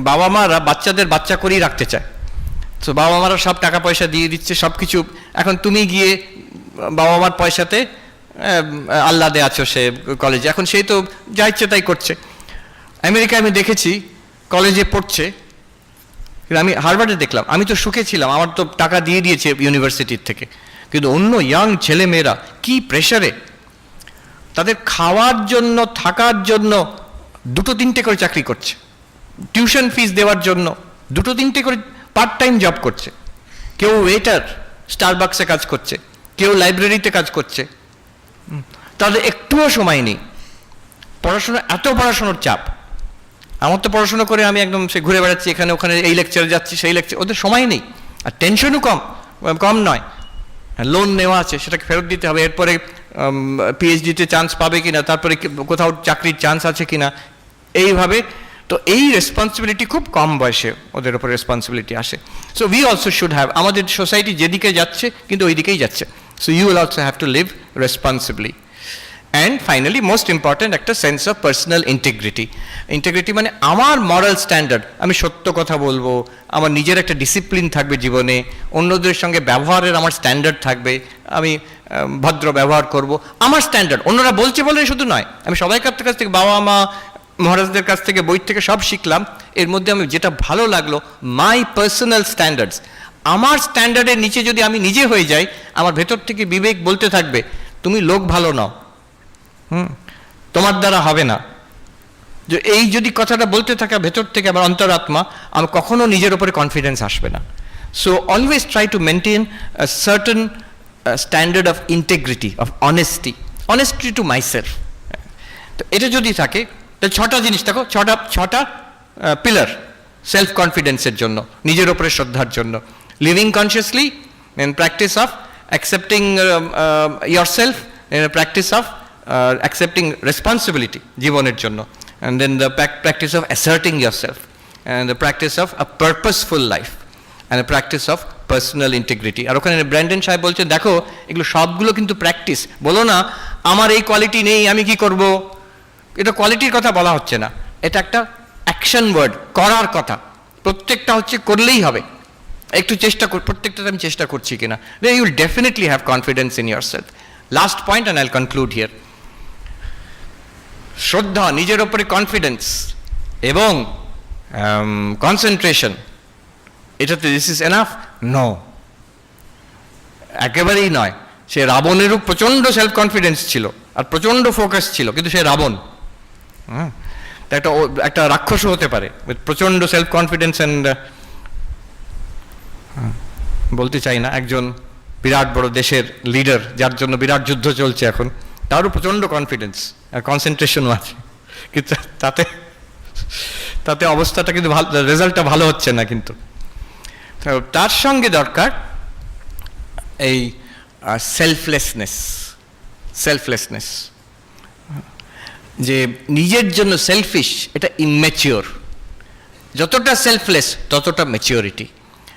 A: বাবা মারা বাচ্চাদের বাচ্চা করেই রাখতে চায়, তো বাবা মারা সব টাকা পয়সা দিয়ে দিচ্ছে, সব কিছু। এখন তুমি গিয়ে বাবা মার পয়সাতে আহ্লাদে আছো সে কলেজে, এখন সেই তো যা ইচ্ছে তাই করছে। আমেরিকায় আমি দেখেছি কলেজে পড়ছে, আমি হার্ভার্ডে দেখলাম, আমি তো সুখে ছিলাম, আমার তো টাকা দিয়ে দিয়েছে ইউনিভার্সিটির থেকে, কিন্তু অন্য ইয়াং ছেলে মেয়েরা কি প্রেশারে, তাদের খাওয়ার জন্য থাকার জন্য 2-3টে করে চাকরি করছে, টিউশন ফিস দেওয়ার জন্য 2-3টে করে পার্ট টাইম জব করছে। কেউ ওয়েটার স্টারবাক্সে কাজ করছে, কেউ লাইব্রেরিতে কাজ করছে, তাদের একটুও সময় নেই। পড়াশোনা, এত পড়াশোনার চাপ। আমার তো পড়াশোনা করে আমি একদম সে ঘুরে বেড়াচ্ছি এখানে ওখানে, এই লেকচারে যাচ্ছি সেই লেকচার, ওদের সময় নেই। আর টেনশনও কম নয়, লোন নেওয়া আছে সেটাকে ফেরত দিতে হবে, এরপরে পিএইচডিতে চান্স পাবে কিনা, তারপরে কোথাও চাকরির চান্স আছে কিনা, এইভাবে। তো এই রেসপন্সিবিলিটি খুব কম বয়সে ওদের ওপর রেসপন্সিবিলিটি আসে। So we also should have, আমাদের সোসাইটি যেদিকে যাচ্ছে কিন্তু ওই দিকেই যাচ্ছে, so you will also have to live responsibly. And finally most important, একটা sense of personal integrity. Integrity মানে আমার মরাল স্ট্যান্ডার্ড, আমি সত্য কথা বলবো, আমার নিজের একটা ডিসিপ্লিন থাকবে জীবনে, অন্যদের সঙ্গে ব্যবহারের আমার স্ট্যান্ডার্ড থাকবে, আমি ভদ্র ব্যবহার করব, আমার স্ট্যান্ডার্ড। অন্যরা বলছে বলে শুধু নয়, আমি সবাইকার কাছ থেকে, বাবা মা মহারাজদের কাছ থেকে, বই থেকে সব শিখলাম, এর মধ্যে আমি যেটা ভালো লাগলো, মাই পার্সোনাল স্ট্যান্ডার্ডস। আমার স্ট্যান্ডার্ডের নিচে যদি আমি নিজে হয়ে যাই, আমার ভেতর থেকে বিবেক বলতে থাকবে তুমি লোক ভালো নাও, তোমার দ্বারা হবে না। যে এই যদি কথাটা বলতে থাকে ভেতর থেকে আমার অন্তরাত্মা, আমার কখনো নিজের উপরে কনফিডেন্স আসবে না। So always try to maintain a certain standard of integrity, of honesty to myself. তো এটা যদি থাকে, তো 6টা জিনিস দেখো, 6টা পিলার সেলফ কনফিডেন্সের জন্য, নিজের ওপরে শ্রদ্ধার জন্য। Living consciously, in practice of accepting yourself, in a practice of accepting responsibility জীবনের জন্য, and then the practice of asserting yourself, and the practice of a purposeful life, and the practice of personal integrity. আর ওখানে Brandon সাহেব বলছে দেখো এগুলো সবগুলো কিন্তু practice, বলো না আমার এই কোয়ালিটি নেই আমি কি করব, এটা কোয়ালিটির কথা বলা হচ্ছে না, এটা একটা অ্যাকশন ওয়ার্ড, করার কথা। প্রত্যেকটা হচ্ছে করলেই হবে, একটু চেষ্টা কর, প্রত্যেকটাতে আমি চেষ্টা করছি কিনা, then you will definitely have confidence in yourself. Last point and I'll conclude here. শ্রদ্ধা, নিজের ওপরে কনফিডেন্স এবং কনসেন্ট্রেশন, এটাতে দিস ইজ এনাফ? নো, একেবারেই নয়। সে রাবণেরও প্রচণ্ড সেলফ কনফিডেন্স ছিল আর প্রচণ্ড ফোকাস ছিল, কিন্তু সে রাবণ, একটা রাক্ষসও হতে পারে উইথ প্রচণ্ড সেলফ কনফিডেন্স অ্যান্ড, বলতে চাই না, একজন বিরাট বড় দেশের লিডার যার জন্য বিরাট যুদ্ধ চলছে এখন, তারও প্রচণ্ড কনফিডেন্স আর কনসেন্ট্রেশনও আছে, কিন্তু তাতে অবস্থাটা কিন্তু ভালো, রেজাল্টটা ভালো হচ্ছে না। কিন্তু তার সঙ্গে দরকার এই সেলফলেসনেস, যে নিজের জন্য সেলফিশ, এটা ইম্যাচিওর। যতটা সেলফলেস ততটা ম্যাচিওরিটি।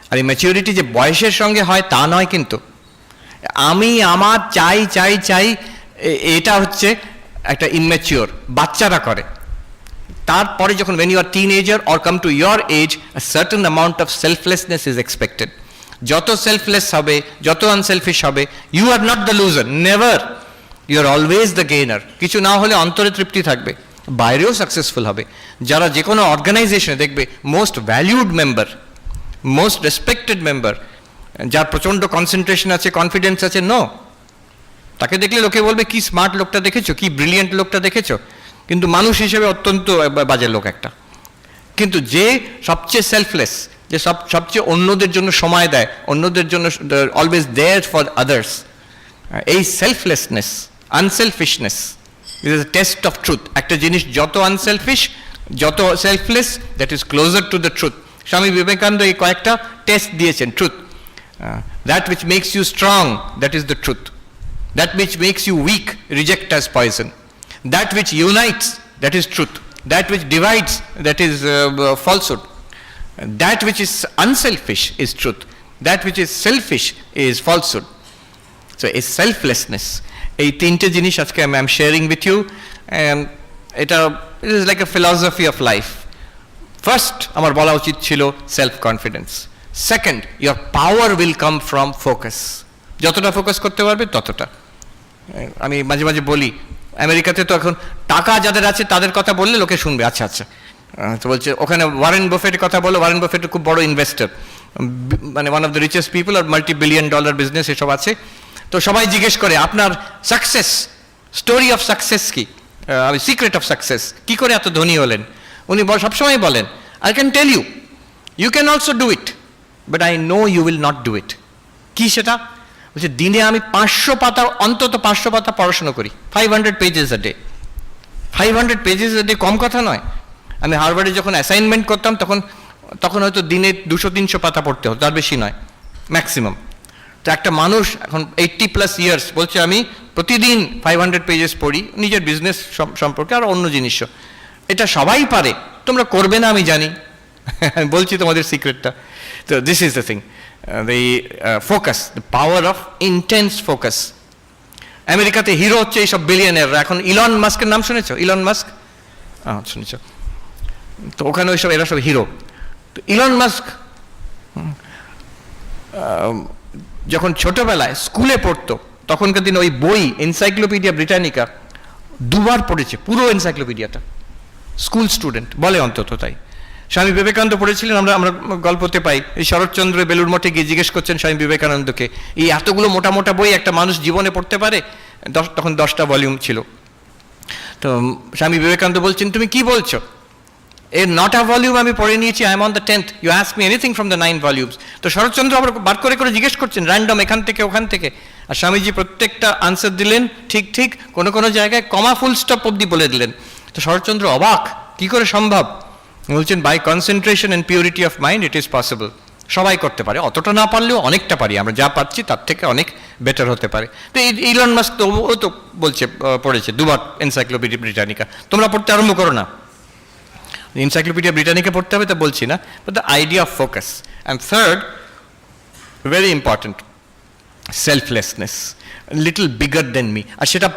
A: আর এই ম্যাচিওরিটি যে বয়সের সঙ্গে হয় তা নয়, কিন্তু আমি আমার চাই চাই চাই, এটা হচ্ছে একটা ইম্যাচিওর, বাচ্চারা করে। তারপরে যখন when you are teenager or come to your age, a certain amount of selflessness is expected. যত সেলফলেস হবে, যত আনসেলফিশ হবে, you are not the loser, never, you are always the gainer. কিছু না হলে অন্তরে তৃপ্তি থাকবে, বাইরেও সাকসেসফুল হবে। যারা যে কোনো অর্গানাইজেশনে দেখবে most valued member, most respected member, যার প্রচণ্ড কনসেন্ট্রেশন আছে, কনফিডেন্স আছে, নো, তাকে দেখলে লোকে বলবে কি স্মার্ট লোকটা দেখেছো, কি ব্রিলিয়েন্ট লোকটা দেখেছো, কিন্তু মানুষ হিসেবে অত্যন্ত বাজে লোক একটা। কিন্তু যে সবচেয়ে সেলফলেস, যে সবচেয়ে অন্যদের জন্য সময় দেয়, অন্যদের জন্য অলওয়েজ দেয়ার ফর আদার্স, এই selflessness, unselfishness, this is test of truth. একটা জিনিস যত আনসেলফিশ, যত selfless, that is closer to the truth. Swami Vivekananda এই কয়েকটা টেস্ট দিয়েছেন truth. That which makes you strong, that is the truth. That which makes you weak, reject as poison. That which unites, that is truth. That which divides, that is falsehood. That which is unselfish is truth. That which is selfish is falsehood. So a selflessness. এই তিনটে জিনিস আজকে I am sharing with you. It is like a philosophy of life. First, আমার বলা উচিত ছিল self confidence. Second, your power will come from focus. যতটা focus করতে পারবে ততটা। আমি মাঝে মাঝে বলি, আমেরিকাতে তো এখন টাকা যাদের আছে তাদের কথা বললে লোকে শুনবে, আচ্ছা আচ্ছা। তো বলছে ওখানে ওয়ারেন বাফেটের কথা বলো, ওয়ারেন বাফেট খুব বড় ইনভেস্টর, মানে one of the richest people, আর $multi-billion বিজনেস এসব আছে। তো সবাই জিজ্ঞেস করে আপনার সাকসেস, স্টোরি অফ সাকসেস কি, সিক্রেট অফ সাকসেস, কি করে এত ধনী হলেন? উনি সবসময় বলেন, I can tell you, you can also do it, but I know you will not do it. কি সেটা? বলছে দিনে আমি 500 পাতা, অন্তত 500 পাতা পড়াশোনা করি, 500 pages a day। 500 pages a day কম কথা নয়। আমি হার্ভার্ডে যখন অ্যাসাইনমেন্ট করতাম তখন হয়তো দিনে 200-300 পাতা পড়তে হতো, তার বেশি নয় ম্যাক্সিমাম। তো একটা মানুষ এখন 80+ years বলছে আমি প্রতিদিন 500 pages পড়ি, নিজের বিজনেস সম্পর্কে আর অন্য জিনিসও। এটা সবাই পারে, তোমরা করবে না আমি জানি, আমি বলছি তোমাদের সিক্রেটটা। তো this is the thing, the focus, the power of intense focus. আমেরিকাতে হিরো হচ্ছে এইসব বিলিয়নিয়াররা। এখন ইলন মাস্কের নাম শুনেছো? ইলন মাস্ক, শুনেছ? তো ওখানে ওইসব এরা সব হিরো। তো ইলন মাস্ক যখন ছোটবেলায় স্কুলে পড়তো, তখনকার দিনে ওই বই এনসাইক্লোপিডিয়া ব্রিটানিকা 2 বার পড়েছে, পুরো এনসাইক্লোপিডিয়াটা। স্কুল স্টুডেন্ট বলে অন্তত তাই। স্বামী বিবেকানন্দ পড়েছিলেন, আমরা গল্পতে পাই। এই শরৎচন্দ্র বেলুর মঠে গিয়ে জিজ্ঞেস করছেন স্বামী বিবেকানন্দকে, এই এতগুলো মোটা মোটা বই একটা মানুষ জীবনে পড়তে পারে? তখন 10টা ভলিউম ছিল। তো স্বামী বিবেকানন্দ বলছেন, তুমি কি বলছো? এর 9টা ভলিউম আমি পড়ে নিয়েছি, I am on the 10th, you ask me anything from the 9 volumes. তো শরৎচন্দ্র আবার বার করে করে জিজ্ঞেস করছেন র্যান্ডম, এখান থেকে ওখান থেকে, আর স্বামীজি প্রত্যেকটা আনসার দিলেন ঠিক ঠিক, কোনো কোনো জায়গায় কমা ফুল স্টপ অব্দি বলে দিলেন। তো শরৎচন্দ্র অবাক, কি করে সম্ভব? বলছেন by concentration and purity of mind it is possible. সবাই করতে পারে, অতটা না পারলেও অনেকটা পারি আমরা, যা পাচ্ছি তার থেকে অনেক বেটার হতে পারে। তো ইলন মাস্ক তো ও তো বলছে পড়েছে 2 বার এনসাইক্লোপিডিয়া ব্রিটানিকা। তোমরা পড়তে আরম্ভ করো না, এনসাইক্লোপিডিয়া ব্রিটানিকা পড়তে হবে তা বলছি না, but the idea of focus. And third, very important, selflessness, little bigger than me. আর সেটা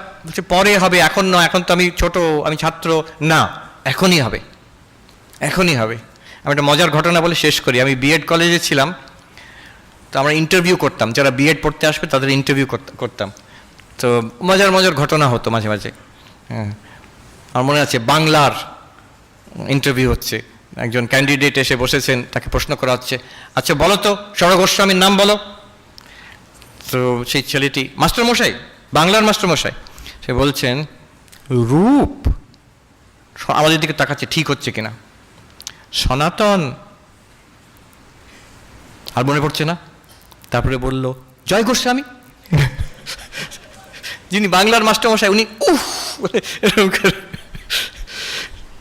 A: পরে হবে, এখন নয়, এখন তো আমি ছোট, আমি ছাত্র না, এখনই হবে, এখনই হবে। আমি একটা মজার ঘটনা বলে শেষ করি। আমি বিএড কলেজে ছিলাম, তো আমরা ইন্টারভিউ করতাম, যারা বিএড পড়তে আসবে তাদের ইন্টারভিউ করতাম। তো মজার মজার ঘটনা হতো মাঝে মাঝে। আমার মনে আছে বাংলার ইন্টারভিউ হচ্ছে, একজন ক্যান্ডিডেট এসে বসেছেন, তাকে প্রশ্ন করা হচ্ছে, আচ্ছা বলো তো সর গোস্বামীর নাম বলো। তো সেই ছেলেটি, মাস্টারমশাই, বাংলার মাস্টারমশাই, সে বলছেন রূপ। আমাদের দিকে তাকাচ্ছে, ঠিক হচ্ছে কিনা। সনাতন, আর মনে পড়ছে না। তারপরে বলল জয় গোস্বামী, যিনি বাংলার মাস্টারমশাই, উনি উফ এরকম করে।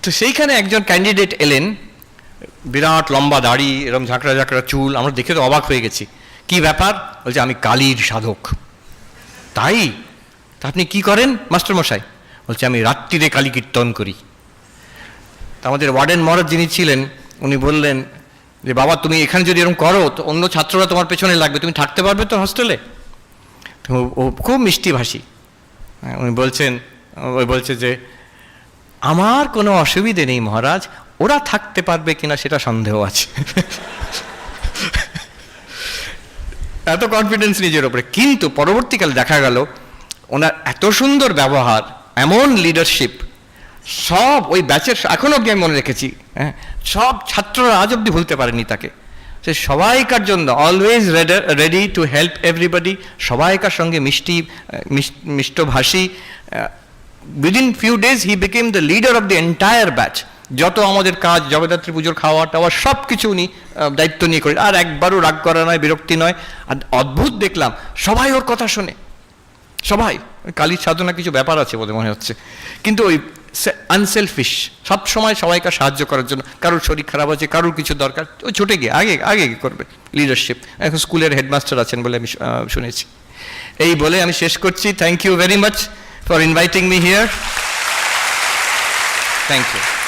A: তো সেইখানে একজন ক্যান্ডিডেট এলেন, বিরাট লম্বা দাড়ি, এরকম ঝাঁকড়া ঝাঁকড়া চুল। আমরা দেখে তো অবাক হয়ে গেছি, কি ব্যাপার? বলছে আমি কালীর সাধক। তাই? তা আপনি কি করেন মাস্টারমশাই? বলছে আমি রাত্রিরে কালী কীর্তন করি। তা আমাদের ওয়ার্ডেন মহারাজ যিনি ছিলেন, উনি বললেন যে বাবা তুমি এখানে যদি এরকম করো তো অন্য ছাত্ররা তোমার পেছনে লাগবে, তুমি থাকতে পারবে তো হোস্টেলে? ও খুব মিষ্টি ভাষী, উনি বলছেন, ওই বলছে যে আমার কোনো অসুবিধে নেই মহারাজ, ওরা থাকতে পারবে কিনা সেটা সন্দেহ আছে। এত কনফিডেন্স নিজের ওপরে। কিন্তু পরবর্তীকালে দেখা গেল ওনার এত সুন্দর ব্যবহার, এমন লিডারশিপ, সব ওই ব্যাচের, এখনো অব্দি আমি মনে রেখেছি, হ্যাঁ, সব ছাত্ররা আজ অব্দি ভুলতে পারেনি তাকে। সে সবাইকার জন্য always ready to help everybody, সবাইকার সঙ্গে মিষ্টভাষী। Within few days he became the leader of the entire batch. যত আমাদের কাজ, জগদ্ধাত্রী পুজোর খাওয়া টাওয়া সব কিছু উনি দায়িত্ব নিয়ে করেন, আর একবারও রাগ করা নয়, বিরক্তি নয়। আর অদ্ভুত দেখলাম, সবাই ওর কথা শোনে, সবাই। কালীর সাধনা কিছু ব্যাপার আছে বলে মনে হচ্ছে, কিন্তু ওই আনসেলফিশ, সব সময় সবাইকে সাহায্য করার জন্য, কারোর শরীর খারাপ আছে, কারোর কিছু দরকার, ও ছুটে গিয়ে আগে আগে করবে, লিডারশিপ। এখন স্কুলের হেডমাস্টার আছেন বলে আমি শুনেছি। এই বলে আমি শেষ করছি। Thank you very much for inviting me here. Thank you.